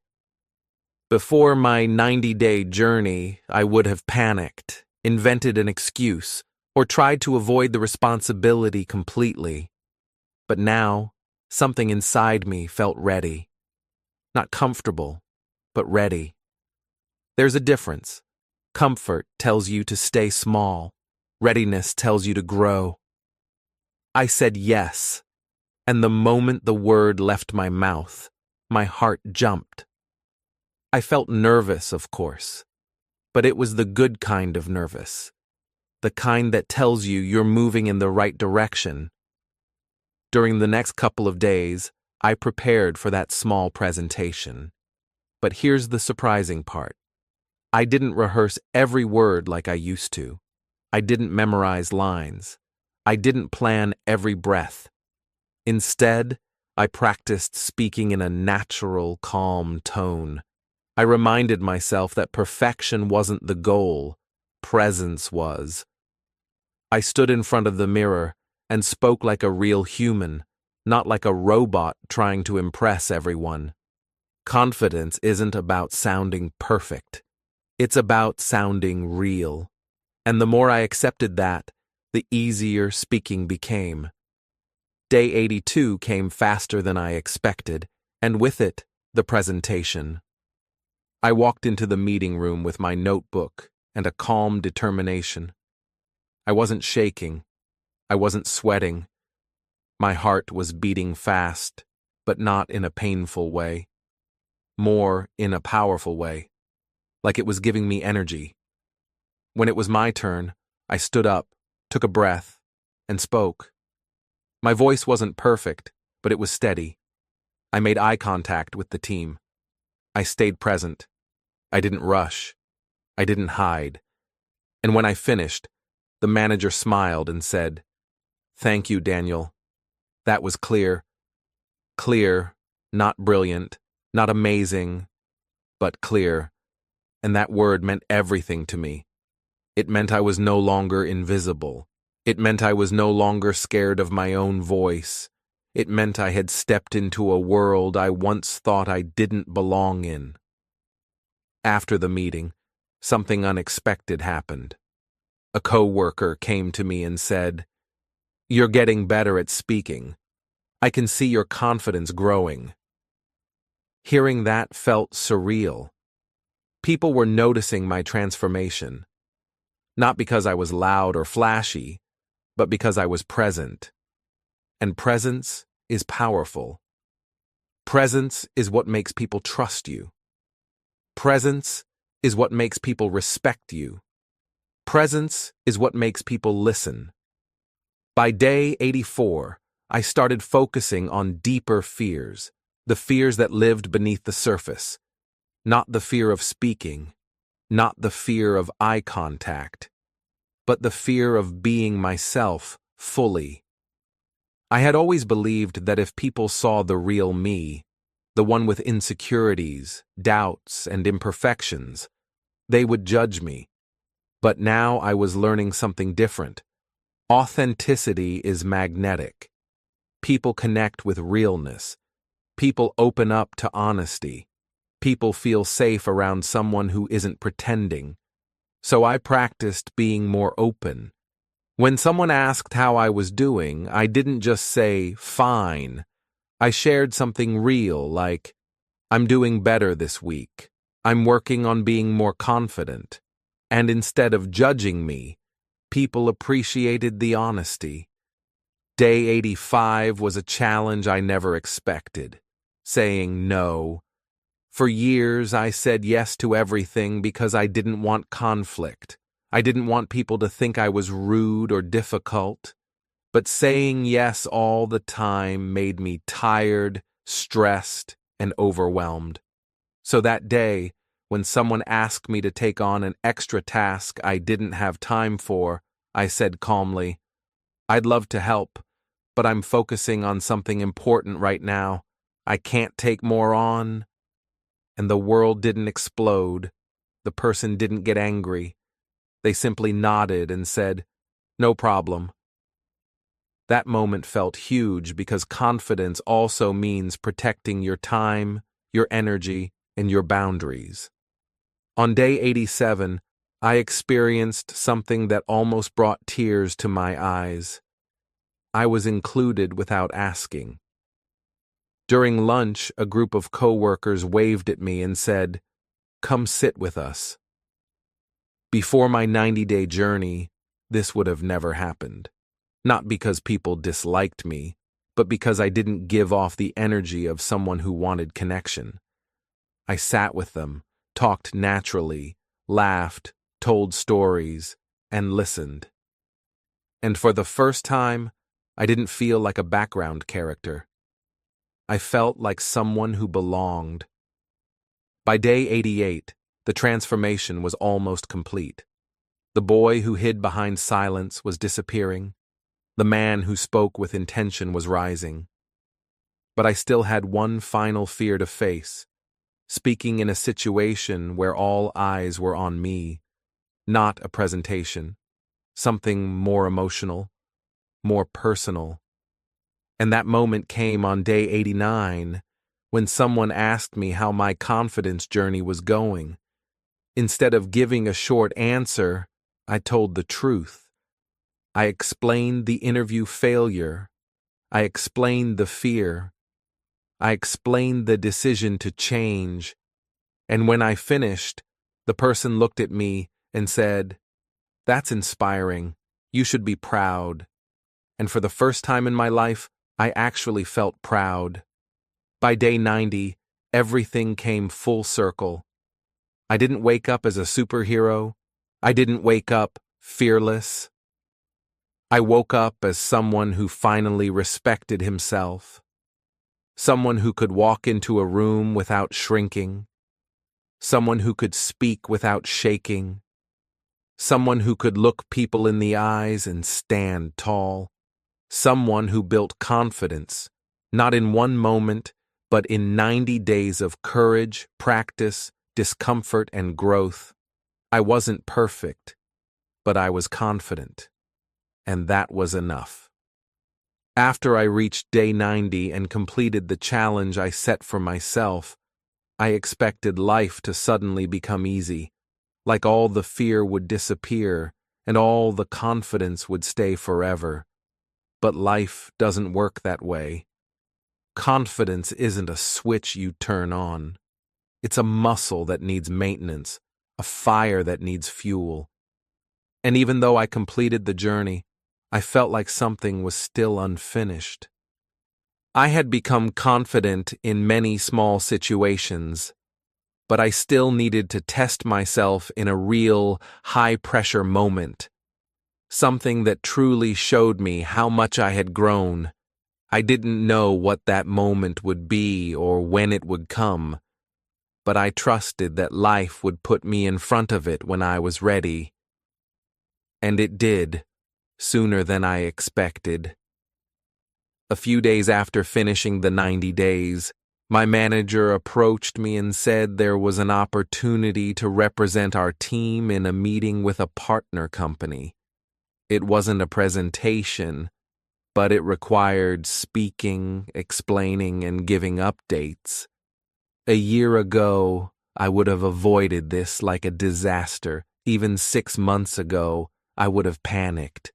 Before my 90-day journey, I would have panicked, invented an excuse, or tried to avoid the responsibility completely. But now, something inside me felt ready. Not comfortable, but ready. There's a difference. Comfort tells you to stay small. Readiness tells you to grow. I said yes, and the moment the word left my mouth, my heart jumped. I felt nervous, of course. but it was the good kind of nervous, the kind that tells you you're moving in the right direction. During the next couple of days, I prepared for that small presentation. But here's the surprising part. I didn't rehearse every word like I used to. I didn't memorize lines. I didn't plan every breath. Instead, I practiced speaking in a natural, calm tone. I reminded myself that perfection wasn't the goal, presence was. I stood in front of the mirror and spoke like a real human, not like a robot trying to impress everyone. Confidence isn't about sounding perfect. It's about sounding real. And the more I accepted that, the easier speaking became. Day 82 came faster than I expected, and with it, the presentation. I walked into the meeting room with my notebook and a calm determination. I wasn't shaking. I wasn't sweating. My heart was beating fast, but not in a painful way. More in a powerful way, like it was giving me energy. When it was my turn, I stood up, took a breath, and spoke. My voice wasn't perfect, but it was steady. I made eye contact with the team. I stayed present. I didn't rush. I didn't hide. And when I finished, the manager smiled and said, "Thank you, Daniel. That was clear. Clear, not brilliant, not amazing, but clear." And that word meant everything to me. It meant I was no longer invisible. It meant I was no longer scared of my own voice. It meant I had stepped into a world I once thought I didn't belong in. After the meeting, something unexpected happened. A coworker came to me and said, "You're getting better at speaking. I can see your confidence growing." Hearing that felt surreal. People were noticing my transformation. Not because I was loud or flashy, but because I was present. And presence is powerful. Presence is what makes people trust you. Presence is what makes people respect you. Presence is what makes people listen. By day 84, I started focusing on deeper fears, the fears that lived beneath the surface. Not the fear of speaking, not the fear of eye contact, but the fear of being myself fully. I had always believed that if people saw the real me, the one with insecurities, doubts, and imperfections, they would judge me. But now I was learning something different. Authenticity is magnetic. People connect with realness. People open up to honesty. People feel safe around someone who isn't pretending. So I practiced being more open. When someone asked how I was doing, I didn't just say, "Fine." I shared something real, like, "I'm doing better this week. I'm working on being more confident." And instead of judging me, people appreciated the honesty. Day 85 was a challenge I never expected. Saying no. For years, I said yes to everything because I didn't want conflict. I didn't want people to think I was rude or difficult. But saying yes all the time made me tired, stressed, and overwhelmed. So that day, when someone asked me to take on an extra task I didn't have time for, I said calmly, "I'd love to help, but I'm focusing on something important right now. I can't take more on." And the world didn't explode. The person didn't get angry. They simply nodded and said, "No problem." That moment felt huge because confidence also means protecting your time, your energy, and your boundaries. On day 87, I experienced something that almost brought tears to my eyes. I was included without asking. During lunch, a group of coworkers waved at me and said, "Come sit with us." Before my 90-day journey, this would have never happened. Not because people disliked me, but because I didn't give off the energy of someone who wanted connection. I sat with them, talked naturally, laughed, told stories, and listened. And for the first time, I didn't feel like a background character. I felt like someone who belonged. By day 88, the transformation was almost complete. The boy who hid behind silence was disappearing. The man who spoke with intention was rising. But I still had one final fear to face, speaking in a situation where all eyes were on me, not a presentation, something more emotional, more personal. And that moment came on day 89, when someone asked me how my confidence journey was going. Instead of giving a short answer, I told the truth. I explained the interview failure. I explained the fear. I explained the decision to change. And when I finished, the person looked at me and said, "That's inspiring. You should be proud." And for the first time in my life, I actually felt proud. By day 90, everything came full circle. I didn't wake up as a superhero. I didn't wake up fearless. I woke up as someone who finally respected himself. Someone who could walk into a room without shrinking. Someone who could speak without shaking. Someone who could look people in the eyes and stand tall. Someone who built confidence, not in one moment, but in 90 days of courage, practice, discomfort, and growth. I wasn't perfect, but I was confident, and that was enough. After I reached day 90 and completed the challenge I set for myself, I expected life to suddenly become easy, like all the fear would disappear and all the confidence would stay forever. But life doesn't work that way. Confidence isn't a switch you turn on. It's a muscle that needs maintenance, a fire that needs fuel. And even though I completed the journey, I felt like something was still unfinished. I had become confident in many small situations, but I still needed to test myself in a real, high-pressure moment. Something that truly showed me how much I had grown. I didn't know what that moment would be or when it would come, but I trusted that life would put me in front of it when I was ready. And it did, sooner than I expected. A few days after finishing the 90 days, my manager approached me and said there was an opportunity to represent our team in a meeting with a partner company. It wasn't a presentation, but it required speaking, explaining, and giving updates. A year ago, I would have avoided this like a disaster. Even 6 months ago, I would have panicked.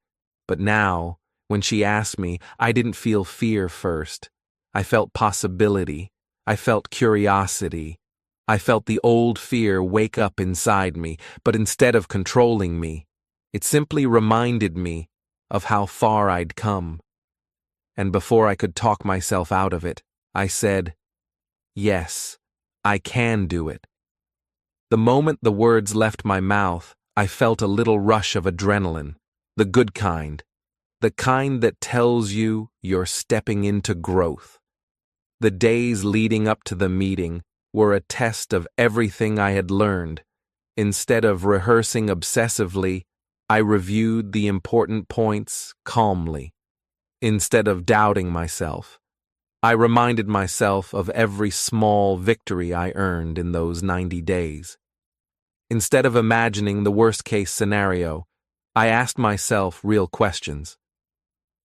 But now, when she asked me, I didn't feel fear first. I felt possibility. I felt curiosity. I felt the old fear wake up inside me, but instead of controlling me, it simply reminded me of how far I'd come. And before I could talk myself out of it, I said, "Yes, I can do it." The moment the words left my mouth, I felt a little rush of adrenaline, the good kind, the kind that tells you you're stepping into growth. The days leading up to the meeting were a test of everything I had learned. Instead of rehearsing obsessively, I reviewed the important points calmly. Instead of doubting myself, I reminded myself of every small victory I earned in those 90 days. Instead of imagining the worst-case scenario, I asked myself real questions.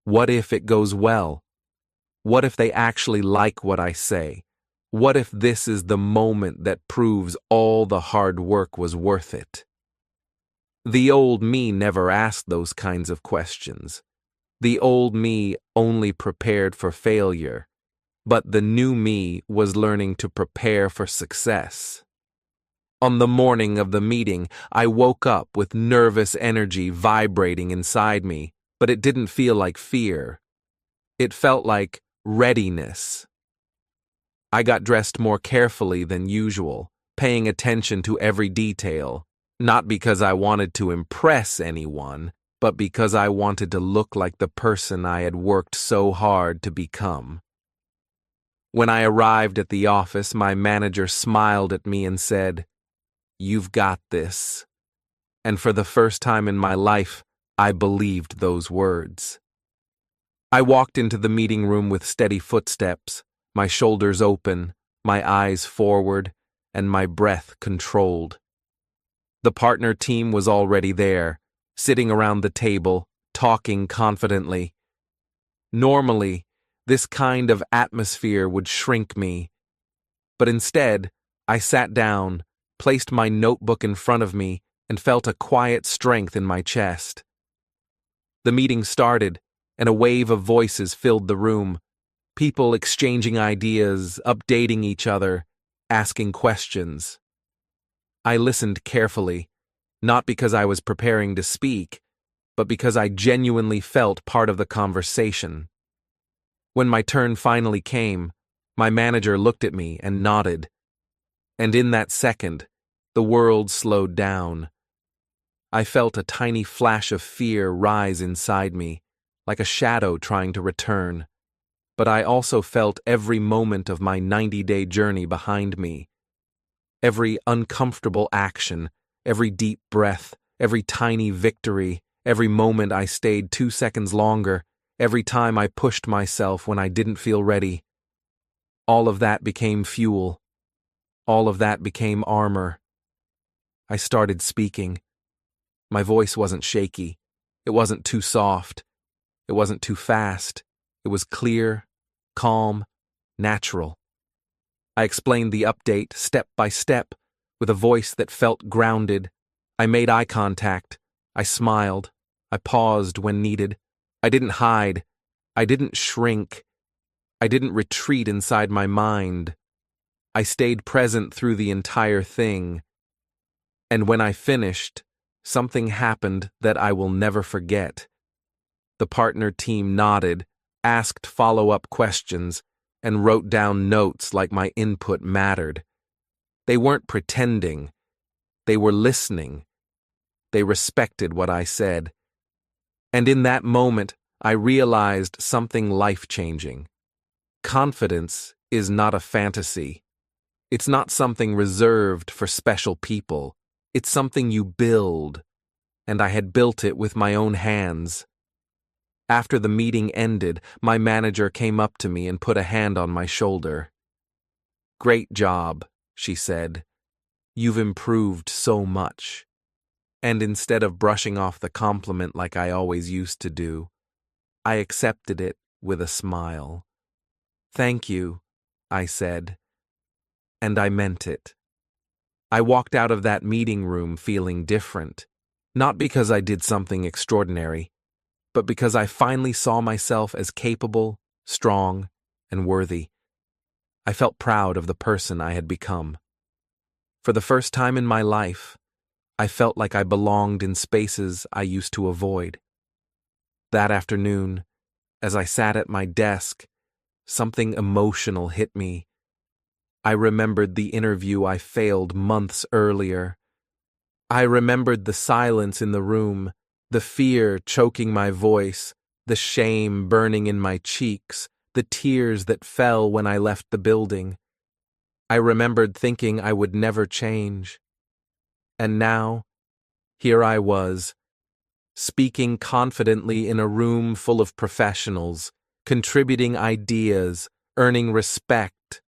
What if it goes well? What if they actually like what I say? What if this is the moment that proves all the hard work was worth it? The old me never asked those kinds of questions. The old me only prepared for failure, but the new me was learning to prepare for success. On the morning of the meeting, I woke up with nervous energy vibrating inside me, but it didn't feel like fear. It felt like readiness. I got dressed more carefully than usual, paying attention to every detail. Not because I wanted to impress anyone, but because I wanted to look like the person I had worked so hard to become. When I arrived at the office, my manager smiled at me and said, "You've got this." And for the first time in my life, I believed those words. I walked into the meeting room with steady footsteps, my shoulders open, my eyes forward, and my breath controlled. The partner team was already there, sitting around the table, talking confidently. Normally, this kind of atmosphere would shrink me, but instead, I sat down, placed my notebook in front of me, and felt a quiet strength in my chest. The meeting started, and a wave of voices filled the room, people exchanging ideas, updating each other, asking questions. I listened carefully, not because I was preparing to speak, but because I genuinely felt part of the conversation. When my turn finally came, my manager looked at me and nodded. And in that second, the world slowed down. I felt a tiny flash of fear rise inside me, like a shadow trying to return. But I also felt every moment of my 90-day journey behind me. Every uncomfortable action, every deep breath, every tiny victory, every moment I stayed 2 seconds longer, every time I pushed myself when I didn't feel ready. All of that became fuel. All of that became armor. I started speaking. My voice wasn't shaky. It wasn't too soft. It wasn't too fast. It was clear, calm, natural. I explained the update step by step, with a voice that felt grounded. I made eye contact. I smiled. I paused when needed. I didn't hide. I didn't shrink. I didn't retreat inside my mind. I stayed present through the entire thing. And when I finished, something happened that I will never forget. The partner team nodded, asked follow-up questions, and wrote down notes like my input mattered. They weren't pretending. They were listening. They respected what I said. And in that moment, I realized something life-changing. Confidence is not a fantasy. It's not something reserved for special people. It's something you build. And I had built it with my own hands. After the meeting ended, my manager came up to me and put a hand on my shoulder. "Great job," she said. "You've improved so much." And instead of brushing off the compliment like I always used to do, I accepted it with a smile. "Thank you," I said. And I meant it. I walked out of that meeting room feeling different, not because I did something extraordinary, but because I finally saw myself as capable, strong, and worthy. I felt proud of the person I had become. For the first time in my life, I felt like I belonged in spaces I used to avoid. That afternoon, as I sat at my desk, something emotional hit me. I remembered the interview I failed months earlier. I remembered the silence in the room, the fear choking my voice, the shame burning in my cheeks, the tears that fell when I left the building. I remembered thinking I would never change. And now, here I was, speaking confidently in a room full of professionals, contributing ideas, earning respect.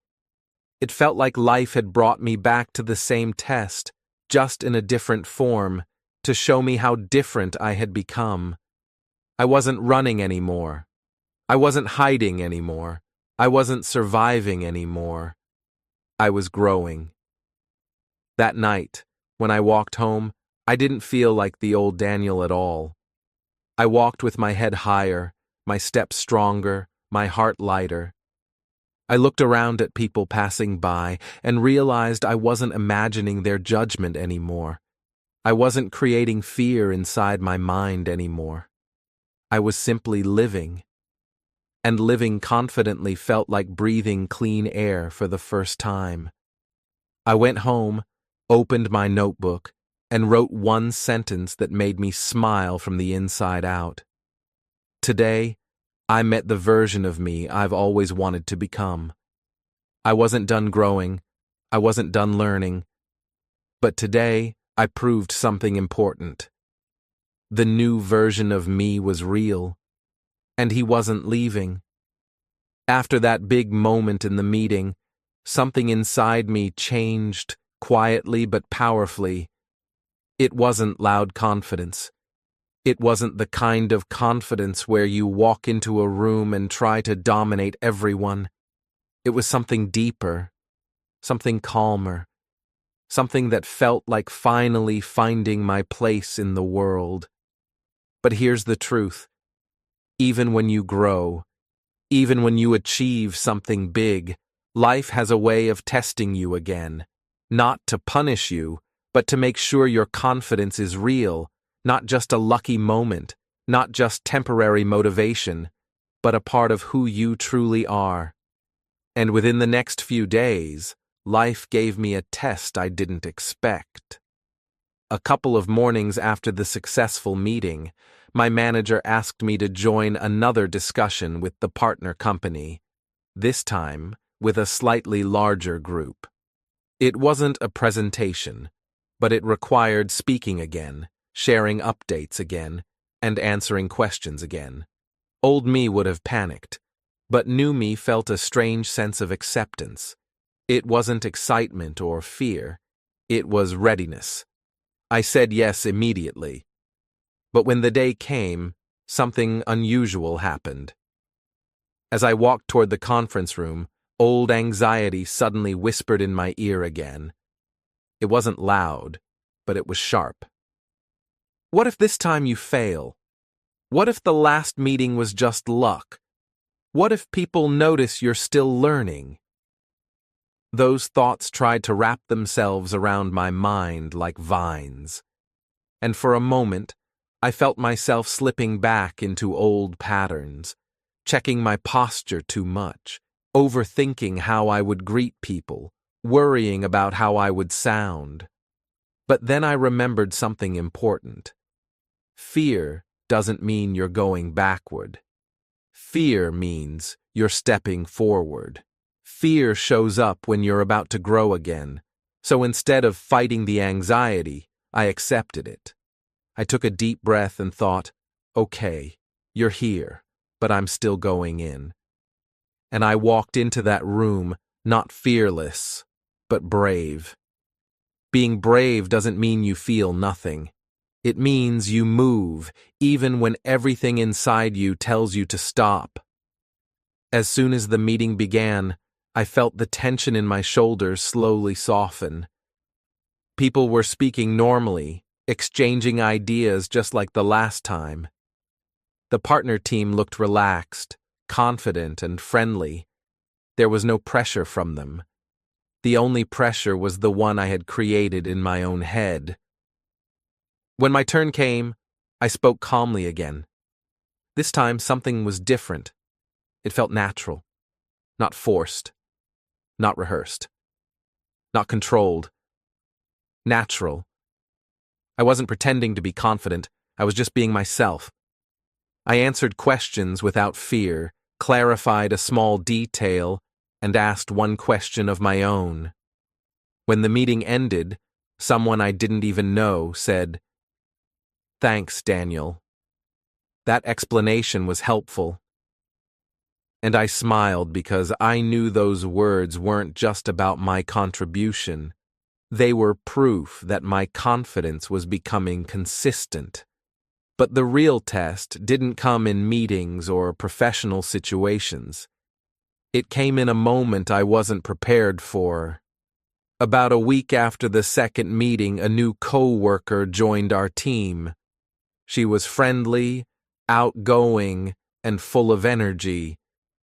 It felt like life had brought me back to the same test, just in a different form, to show me how different I had become. I wasn't running anymore. I wasn't hiding anymore. I wasn't surviving anymore. I was growing. That night, when I walked home, I didn't feel like the old Daniel at all. I walked with my head higher, my steps stronger, my heart lighter. I looked around at people passing by and realized I wasn't imagining their judgment anymore. I wasn't creating fear inside my mind anymore. I was simply living. And living confidently felt like breathing clean air for the first time. I went home, opened my notebook, and wrote one sentence that made me smile from the inside out. Today, I met the version of me I've always wanted to become. I wasn't done growing, I wasn't done learning, but today I proved something important. The new version of me was real, and he wasn't leaving. After that big moment in the meeting, something inside me changed quietly but powerfully. It wasn't loud confidence. It wasn't the kind of confidence where you walk into a room and try to dominate everyone. It was something deeper, something calmer, something that felt like finally finding my place in the world. But here's the truth. Even when you grow, even when you achieve something big, life has a way of testing you again. Not to punish you, but to make sure your confidence is real, not just a lucky moment, not just temporary motivation, but a part of who you truly are. And within the next few days, life gave me a test I didn't expect. A couple of mornings after the successful meeting, my manager asked me to join another discussion with the partner company, this time with a slightly larger group. It wasn't a presentation, but it required speaking again, sharing updates again, and answering questions again. Old me would have panicked, but new me felt a strange sense of acceptance. It wasn't excitement or fear, it was readiness. I said yes immediately. But when the day came, something unusual happened. As I walked toward the conference room, old anxiety suddenly whispered in my ear again. It wasn't loud, but it was sharp. What if this time you fail? What if the last meeting was just luck? What if people notice you're still learning? Those thoughts tried to wrap themselves around my mind like vines. And for a moment, I felt myself slipping back into old patterns, checking my posture too much, overthinking how I would greet people, worrying about how I would sound. But then I remembered something important. Fear doesn't mean you're going backward. Fear means you're stepping forward. Fear shows up when you're about to grow again. So instead of fighting the anxiety, I accepted it. I took a deep breath and thought, okay, you're here, but I'm still going in. And I walked into that room, not fearless, but brave. Being brave doesn't mean you feel nothing. It means you move, even when everything inside you tells you to stop. As soon as the meeting began, I felt the tension in my shoulders slowly soften. People were speaking normally, exchanging ideas just like the last time. The partner team looked relaxed, confident, and friendly. There was no pressure from them. The only pressure was the one I had created in my own head. When my turn came, I spoke calmly again. This time something was different. It felt natural, not forced, not rehearsed, not controlled. Natural. I wasn't pretending to be confident, I was just being myself. I answered questions without fear, clarified a small detail, and asked one question of my own. When the meeting ended, someone I didn't even know said, "Thanks, Daniel." That explanation was helpful. And I smiled because I knew those words weren't just about my contribution. They were proof that my confidence was becoming consistent. But the real test didn't come in meetings or professional situations. It came in a moment I wasn't prepared for. About a week after the second meeting, a new co-worker joined our team. She was friendly, outgoing, and full of energy,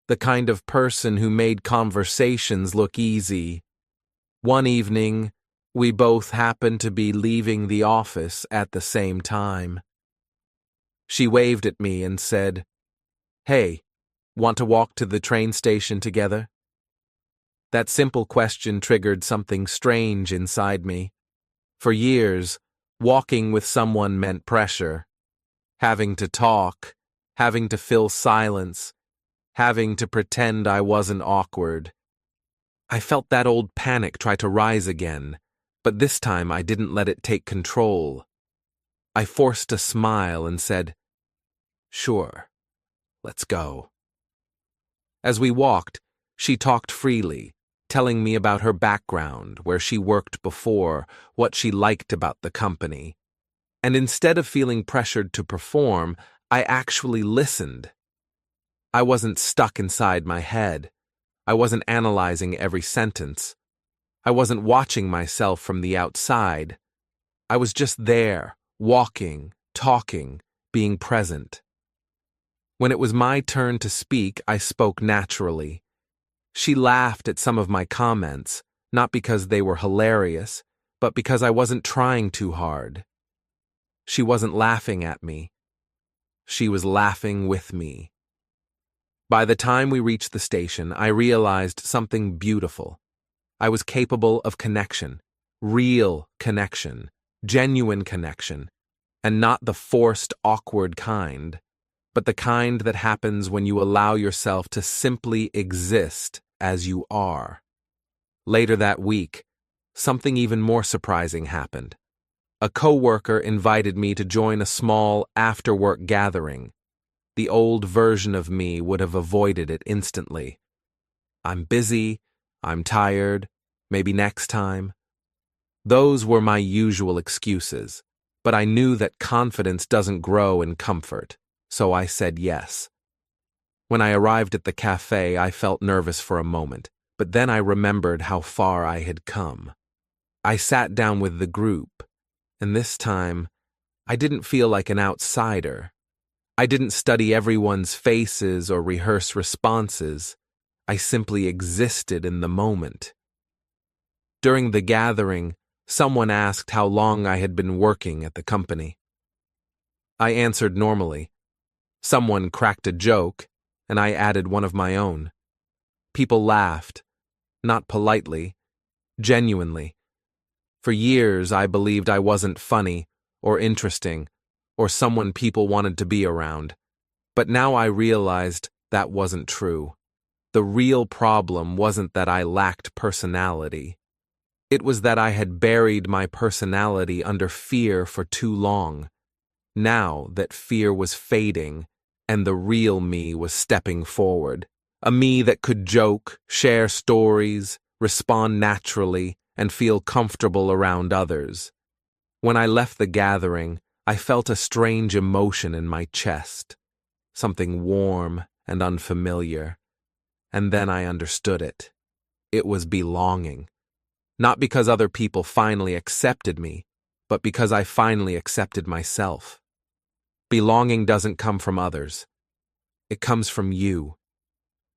the kind of person who made conversations look easy. One evening, we both happened to be leaving the office at the same time. She waved at me and said, "Hey, want to walk to the train station together?" That simple question triggered something strange inside me. For years, Walking with someone meant pressure. Having to talk, having to fill silence, having to pretend I wasn't awkward. I felt that old panic try to rise again, but this time I didn't let it take control. I forced a smile and said, "Sure, let's go." As we walked, she talked freely, telling me about her background, where she worked before, what she liked about the company. And instead of feeling pressured to perform, I actually listened. I wasn't stuck inside my head. I wasn't analyzing every sentence. I wasn't watching myself from the outside. I was just there, walking, talking, being present. When it was my turn to speak, I spoke naturally. She laughed at some of my comments, not because they were hilarious, but because I wasn't trying too hard. She wasn't laughing at me. She was laughing with me. By the time we reached the station, I realized something beautiful. I was capable of connection, real connection, genuine connection, and not the forced, awkward kind, but the kind that happens when you allow yourself to simply exist as you are. Later that week, something even more surprising happened. A coworker invited me to join a small after-work gathering. The old version of me would have avoided it instantly. "I'm busy, I'm tired, maybe next time." Those were my usual excuses, but I knew that confidence doesn't grow in comfort, so I said yes. When I arrived at the cafe, I felt nervous for a moment, but then I remembered how far I had come. I sat down with the group, and this time, I didn't feel like an outsider. I didn't study everyone's faces or rehearse responses. I simply existed in the moment. During the gathering, someone asked how long I had been working at the company. I answered normally. Someone cracked a joke, and I added one of my own. People laughed, not politely, genuinely. For years, I believed I wasn't funny or interesting or someone people wanted to be around. But now I realized that wasn't true. The real problem wasn't that I lacked personality. It was that I had buried my personality under fear for too long. Now that fear was fading, and the real me was stepping forward. A me that could joke, share stories, respond naturally, and feel comfortable around others. When I left the gathering, I felt a strange emotion in my chest, something warm and unfamiliar, and then I understood it. It was belonging. Not because other people finally accepted me, but because I finally accepted myself. Belonging doesn't come from others. It comes from you.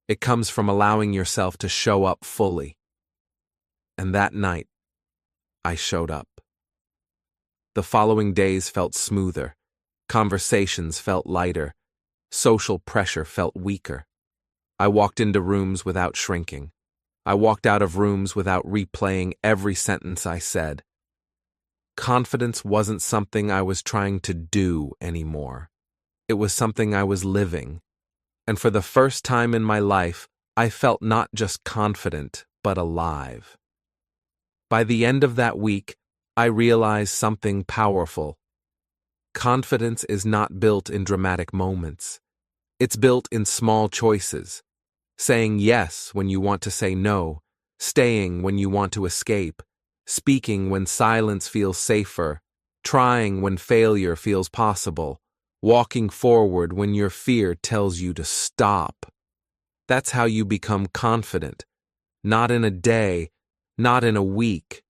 It comes from allowing yourself to show up fully. And that night, I showed up. The following days felt smoother. Conversations felt lighter. Social pressure felt weaker. I walked into rooms without shrinking. I walked out of rooms without replaying every sentence I said. Confidence wasn't something I was trying to do anymore. It was something I was living. And for the first time in my life, I felt not just confident, but alive. By the end of that week, I realized something powerful. Confidence is not built in dramatic moments. It's built in small choices. Saying yes when you want to say no, staying when you want to escape, speaking when silence feels safer, trying when failure feels possible, walking forward when your fear tells you to stop. That's how you become confident. Not in a day, not in a week,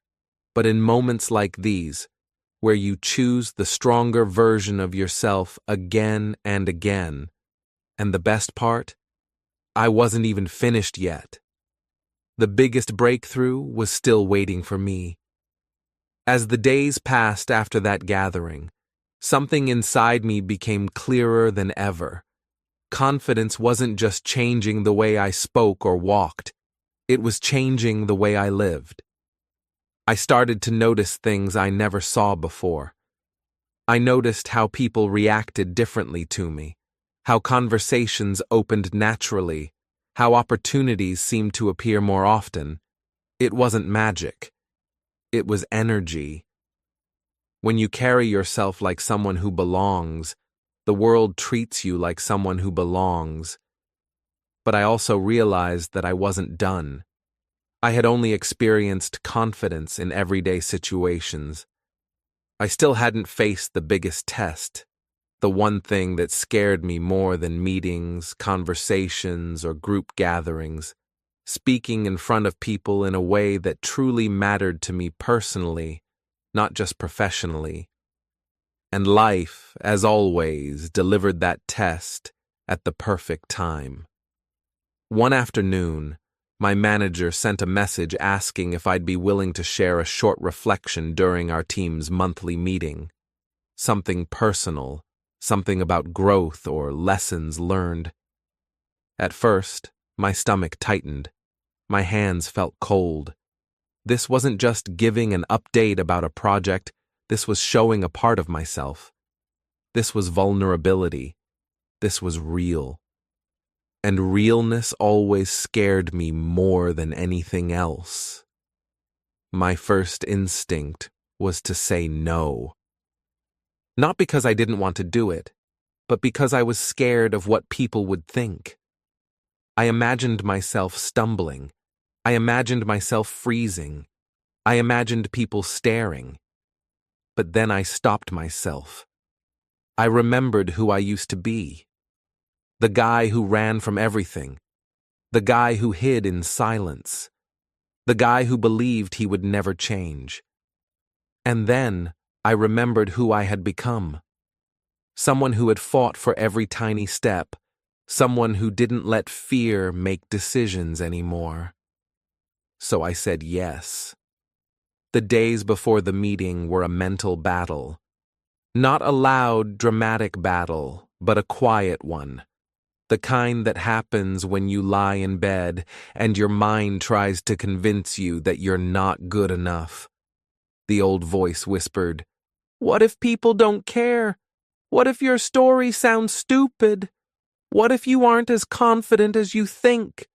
but in moments like these, where you choose the stronger version of yourself again and again. And the best part? I wasn't even finished yet. The biggest breakthrough was still waiting for me. As the days passed after that gathering, something inside me became clearer than ever. Confidence wasn't just changing the way I spoke or walked. It was changing the way I lived. I started to notice things I never saw before. I noticed how people reacted differently to me, how conversations opened naturally, how opportunities seemed to appear more often. It wasn't magic. It was energy. When you carry yourself like someone who belongs, the world treats you like someone who belongs. But I also realized that I wasn't done. I had only experienced confidence in everyday situations. I still hadn't faced the biggest test, the one thing that scared me more than meetings, conversations, or group gatherings, speaking in front of people in a way that truly mattered to me personally, not just professionally. And life, as always, delivered that test at the perfect time. One afternoon, my manager sent a message asking if I'd be willing to share a short reflection during our team's monthly meeting. Something personal, something about growth or lessons learned. At first, my stomach tightened. My hands felt cold. This wasn't just giving an update about a project, this was showing a part of myself. This was vulnerability. This was real. And realness always scared me more than anything else. My first instinct was to say no. Not because I didn't want to do it, but because I was scared of what people would think. I imagined myself stumbling. I imagined myself freezing. I imagined people staring. But then I stopped myself. I remembered who I used to be. The guy who ran from everything. The guy who hid in silence. The guy who believed he would never change. And then I remembered who I had become. Someone who had fought for every tiny step. Someone who didn't let fear make decisions anymore. So I said yes. The days before the meeting were a mental battle. Not a loud, dramatic battle, but a quiet one. The kind that happens when you lie in bed and your mind tries to convince you that you're not good enough. The old voice whispered, "What if people don't care? What if your story sounds stupid? What if you aren't as confident as you think?"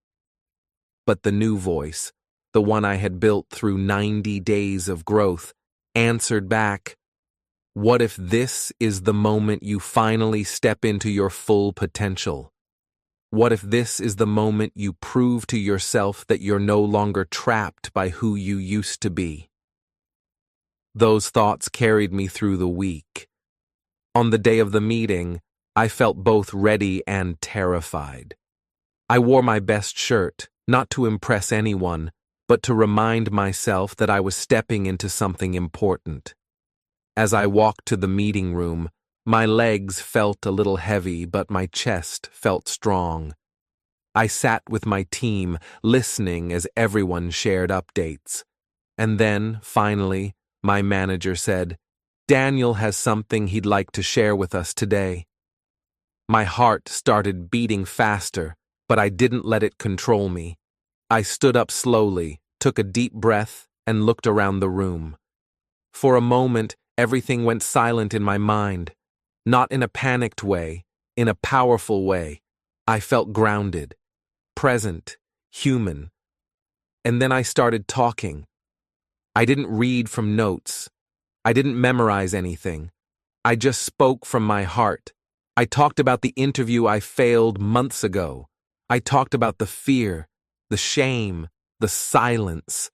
But the new voice, the one I had built through 90 days of growth, answered back, "What if this is the moment you finally step into your full potential? What if this is the moment you prove to yourself that you're no longer trapped by who you used to be?" Those thoughts carried me through the week. On the day of the meeting, I felt both ready and terrified. I wore my best shirt, not to impress anyone, but to remind myself that I was stepping into something important. As I walked to the meeting room, my legs felt a little heavy, but my chest felt strong. I sat with my team, listening as everyone shared updates. And then, finally, my manager said, "Daniel has something he'd like to share with us today." My heart started beating faster, but I didn't let it control me. I stood up slowly, took a deep breath, and looked around the room. For a moment, everything went silent in my mind. Not in a panicked way, in a powerful way. I felt grounded, present, human. And then I started talking. I didn't read from notes. I didn't memorize anything. I just spoke from my heart. I talked about the interview I failed months ago. I talked about the fear, the shame, the silence.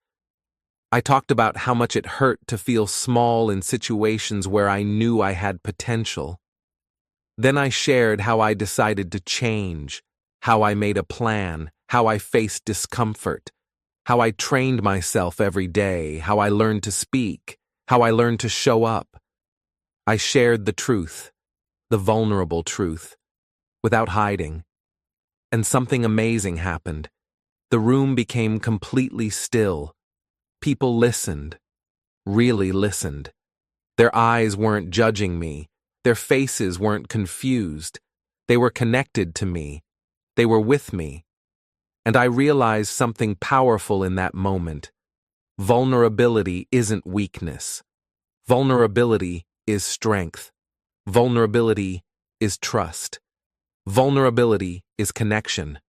I talked about how much it hurt to feel small in situations where I knew I had potential. Then I shared how I decided to change, how I made a plan, how I faced discomfort, how I trained myself every day, how I learned to speak, how I learned to show up. I shared the truth, the vulnerable truth, without hiding. And something amazing happened. The room became completely still. People listened, really listened. Their eyes weren't judging me. Their faces weren't confused. They were connected to me. They were with me. And I realized something powerful in that moment. Vulnerability isn't weakness. Vulnerability is strength. Vulnerability is trust. Vulnerability is connection.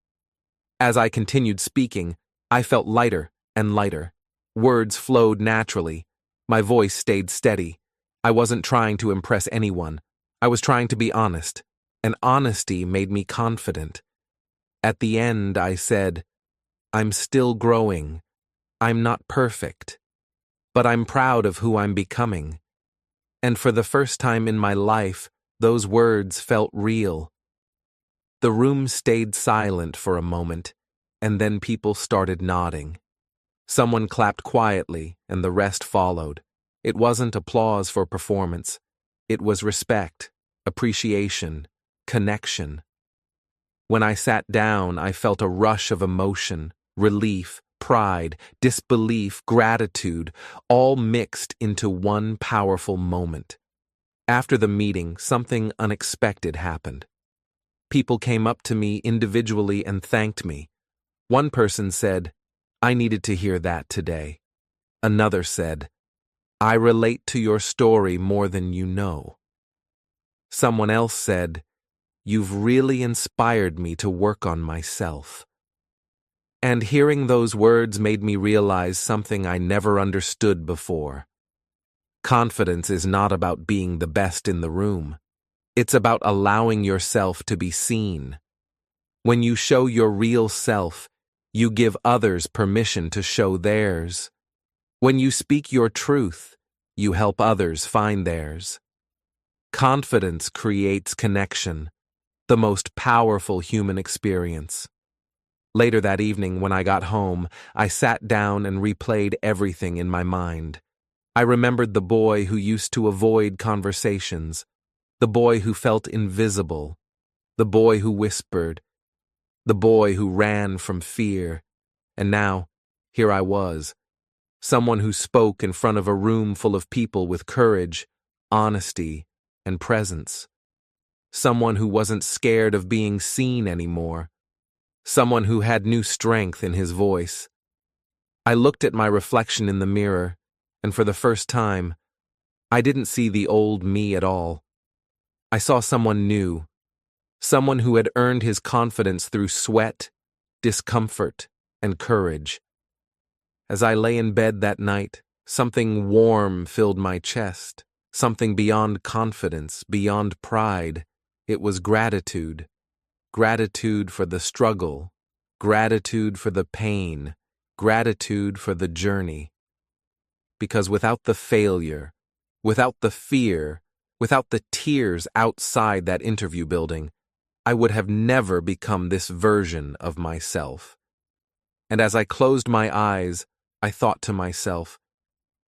As I continued speaking, I felt lighter and lighter. Words flowed naturally. My voice stayed steady. I wasn't trying to impress anyone. I was trying to be honest, and honesty made me confident. At the end, I said, "I'm still growing. I'm not perfect, but I'm proud of who I'm becoming." And for the first time in my life, those words felt real. The room stayed silent for a moment, and then people started nodding. Someone clapped quietly, and the rest followed. It wasn't applause for performance. It was respect, appreciation, connection. When I sat down, I felt a rush of emotion, relief, pride, disbelief, gratitude, all mixed into one powerful moment. After the meeting, something unexpected happened. People came up to me individually and thanked me. One person said, "I needed to hear that today." Another said, "I relate to your story more than you know." Someone else said, "You've really inspired me to work on myself." And hearing those words made me realize something I never understood before. Confidence is not about being the best in the room. It's about allowing yourself to be seen. When you show your real self, you give others permission to show theirs. When you speak your truth, you help others find theirs. Confidence creates connection, the most powerful human experience. Later that evening, when I got home, I sat down and replayed everything in my mind. I remembered the boy who used to avoid conversations, the boy who felt invisible, the boy who whispered, the boy who ran from fear. And now, here I was, someone who spoke in front of a room full of people with courage, honesty, and presence. Someone who wasn't scared of being seen anymore. Someone who had new strength in his voice. I looked at my reflection in the mirror, and for the first time, I didn't see the old me at all. I saw someone new, someone who had earned his confidence through sweat, discomfort, and courage. As I lay in bed that night, something warm filled my chest, something beyond confidence, beyond pride. It was gratitude. Gratitude for the struggle, gratitude for the pain, gratitude for the journey. Because without the failure, without the fear, without the tears outside that interview building, I would have never become this version of myself. And as I closed my eyes, I thought to myself,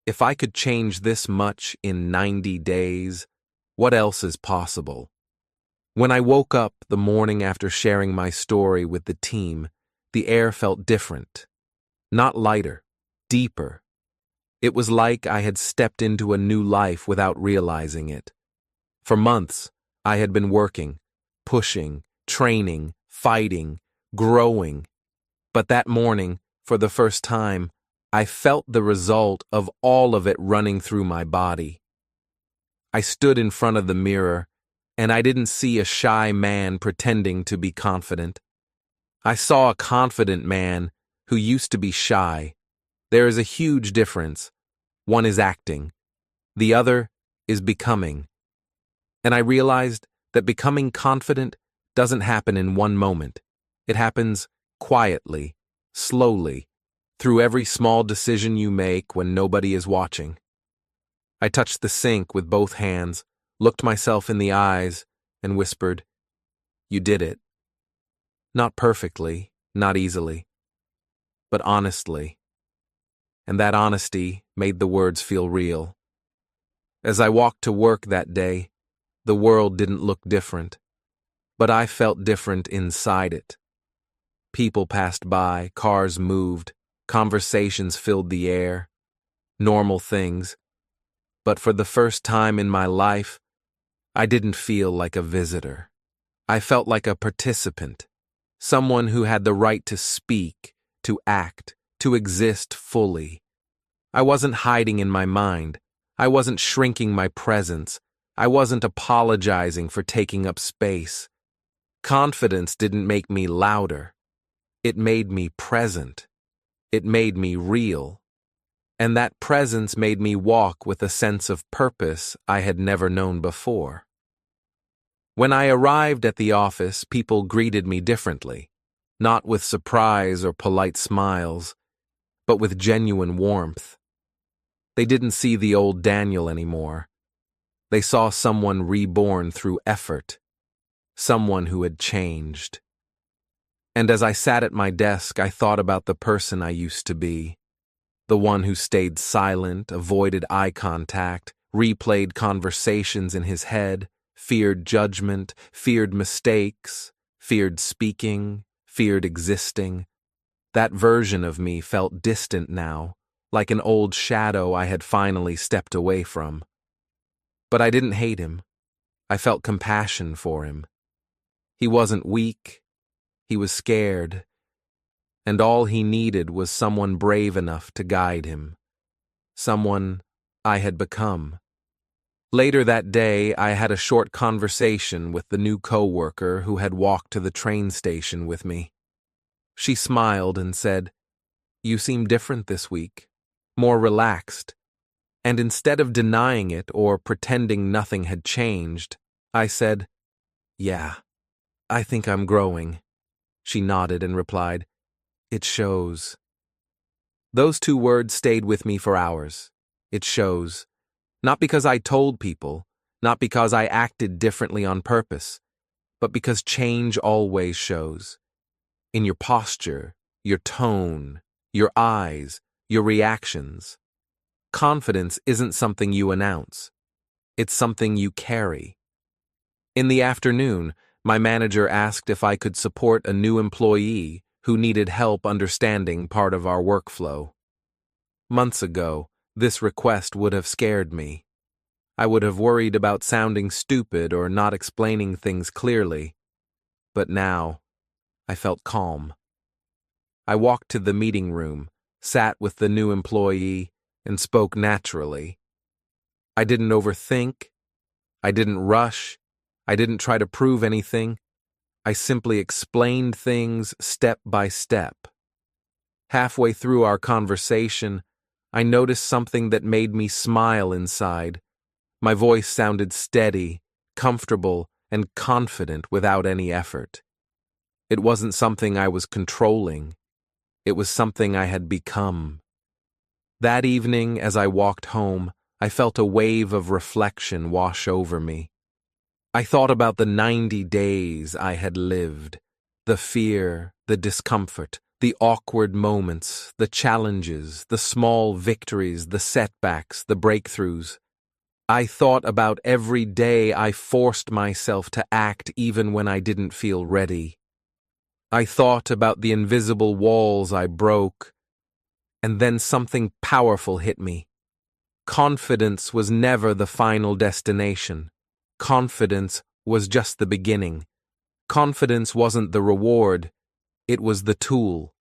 if I could change this much in 90 days, what else is possible? When I woke up the morning after sharing my story with the team, the air felt different. Not lighter, deeper. It was like I had stepped into a new life without realizing it. For months, I had been working, pushing, training, fighting, growing. But that morning, for the first time, I felt the result of all of it running through my body. I stood in front of the mirror, and I didn't see a shy man pretending to be confident. I saw a confident man who used to be shy. There is a huge difference. One is acting. The other is becoming. And I realized that becoming confident doesn't happen in one moment. It happens quietly, slowly, through every small decision you make when nobody is watching. I touched the sink with both hands, looked myself in the eyes, and whispered, "You did it." Not perfectly, not easily, but honestly. And that honesty made the words feel real. As I walked to work that day, the world didn't look different, but I felt different inside it. People passed by, cars moved, conversations filled the air, normal things. But for the first time in my life, I didn't feel like a visitor. I felt like a participant, someone who had the right to speak, to act, to exist fully. I wasn't hiding in my mind. I wasn't shrinking my presence. I wasn't apologizing for taking up space. Confidence didn't make me louder. It made me present. It made me real. And that presence made me walk with a sense of purpose I had never known before. When I arrived at the office, people greeted me differently, not with surprise or polite smiles, but with genuine warmth. They didn't see the old Daniel anymore. They saw someone reborn through effort, someone who had changed. And as I sat at my desk, I thought about the person I used to be. The one who stayed silent, avoided eye contact, replayed conversations in his head, feared judgment, feared mistakes, feared speaking, feared existing. That version of me felt distant now, like an old shadow I had finally stepped away from. But I didn't hate him. I felt compassion for him. He wasn't weak. He was scared. And all he needed was someone brave enough to guide him. Someone I had become. Later that day, I had a short conversation with the new coworker who had walked to the train station with me. She smiled and said, "You seem different this week, more relaxed." And instead of denying it or pretending nothing had changed, I said, "Yeah, I think I'm growing." She nodded and replied, "It shows." Those two words stayed with me for hours. It shows. Not because I told people, not because I acted differently on purpose, but because change always shows. In your posture, your tone, your eyes, your reactions. Confidence isn't something you announce. It's something you carry. In the afternoon, my manager asked if I could support a new employee who needed help understanding part of our workflow. Months ago, this request would have scared me. I would have worried about sounding stupid or not explaining things clearly. But now, I felt calm. I walked to the meeting room, sat with the new employee, and spoke naturally. I didn't overthink. I didn't rush. I didn't try to prove anything. I simply explained things step by step. Halfway through our conversation, I noticed something that made me smile inside. My voice sounded steady, comfortable, and confident without any effort. It wasn't something I was controlling. It was something I had become. That evening, as I walked home, I felt a wave of reflection wash over me. I thought about the 90 days I had lived, the fear, the discomfort, the awkward moments, the challenges, the small victories, the setbacks, the breakthroughs. I thought about every day I forced myself to act even when I didn't feel ready. I thought about the invisible walls I broke, and then something powerful hit me. Confidence was never the final destination. Confidence was just the beginning. Confidence wasn't the reward, it was the tool.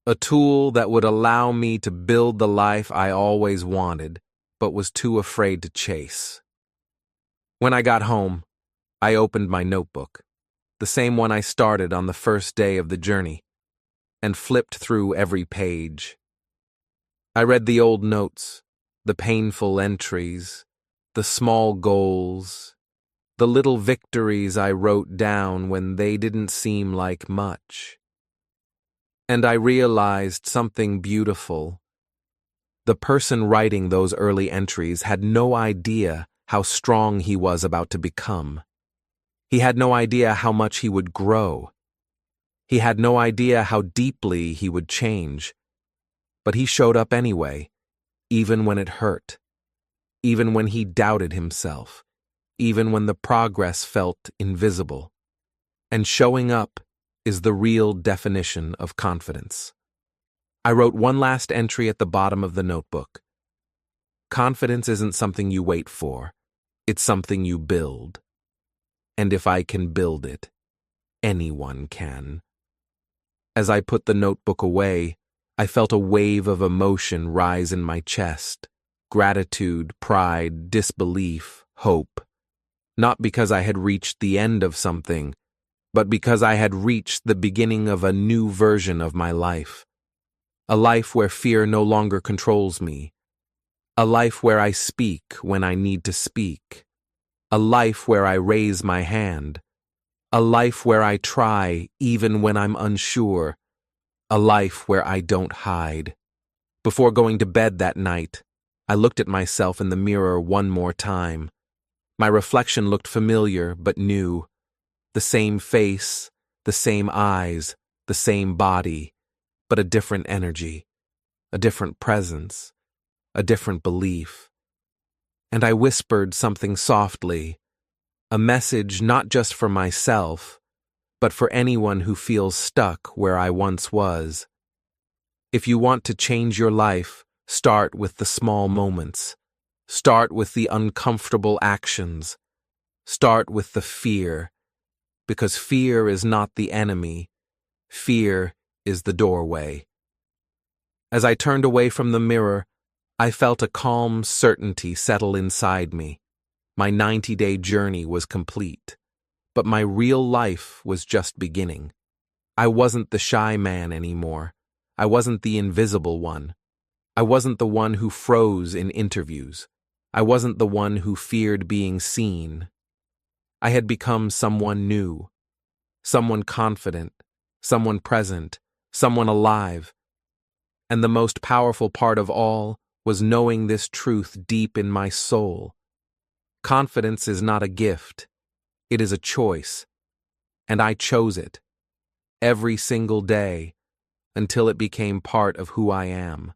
A tool that would allow me to build the life I always wanted, but was too afraid to chase. When I got home, I opened my notebook, the same one I started on the first day of the journey, and flipped through every page. I read the old notes, the painful entries, the small goals, the little victories I wrote down when they didn't seem like much. And I realized something beautiful. The person writing those early entries had no idea how strong he was about to become. He had no idea how much he would grow. He had no idea how deeply he would change. But he showed up anyway, even when it hurt, even when he doubted himself, even when the progress felt invisible. And showing up is the real definition of confidence. I wrote one last entry at the bottom of the notebook. Confidence isn't something you wait for, it's something you build. And if I can build it, anyone can. As I put the notebook away, I felt a wave of emotion rise in my chest, gratitude, pride, disbelief, hope. Not because I had reached the end of something, but because I had reached the beginning of a new version of my life. A life where fear no longer controls me. A life where I speak when I need to speak. A life where I raise my hand. A life where I try even when I'm unsure. A life where I don't hide. Before going to bed that night, I looked at myself in the mirror one more time. My reflection looked familiar but new. The same face, the same eyes, the same body, but a different energy, a different presence, a different belief. And I whispered something softly, a message not just for myself, but for anyone who feels stuck where I once was. If you want to change your life, start with the small moments. Start with the uncomfortable actions. Start with the fear. Because fear is not the enemy. Fear is the doorway. As I turned away from the mirror, I felt a calm certainty settle inside me. My 90-day journey was complete, but my real life was just beginning. I wasn't the shy man anymore. I wasn't the invisible one. I wasn't the one who froze in interviews. I wasn't the one who feared being seen. I had become someone new, someone confident, someone present, someone alive. And the most powerful part of all was knowing this truth deep in my soul. Confidence is not a gift. It is a choice. And I chose it every single day until it became part of who I am.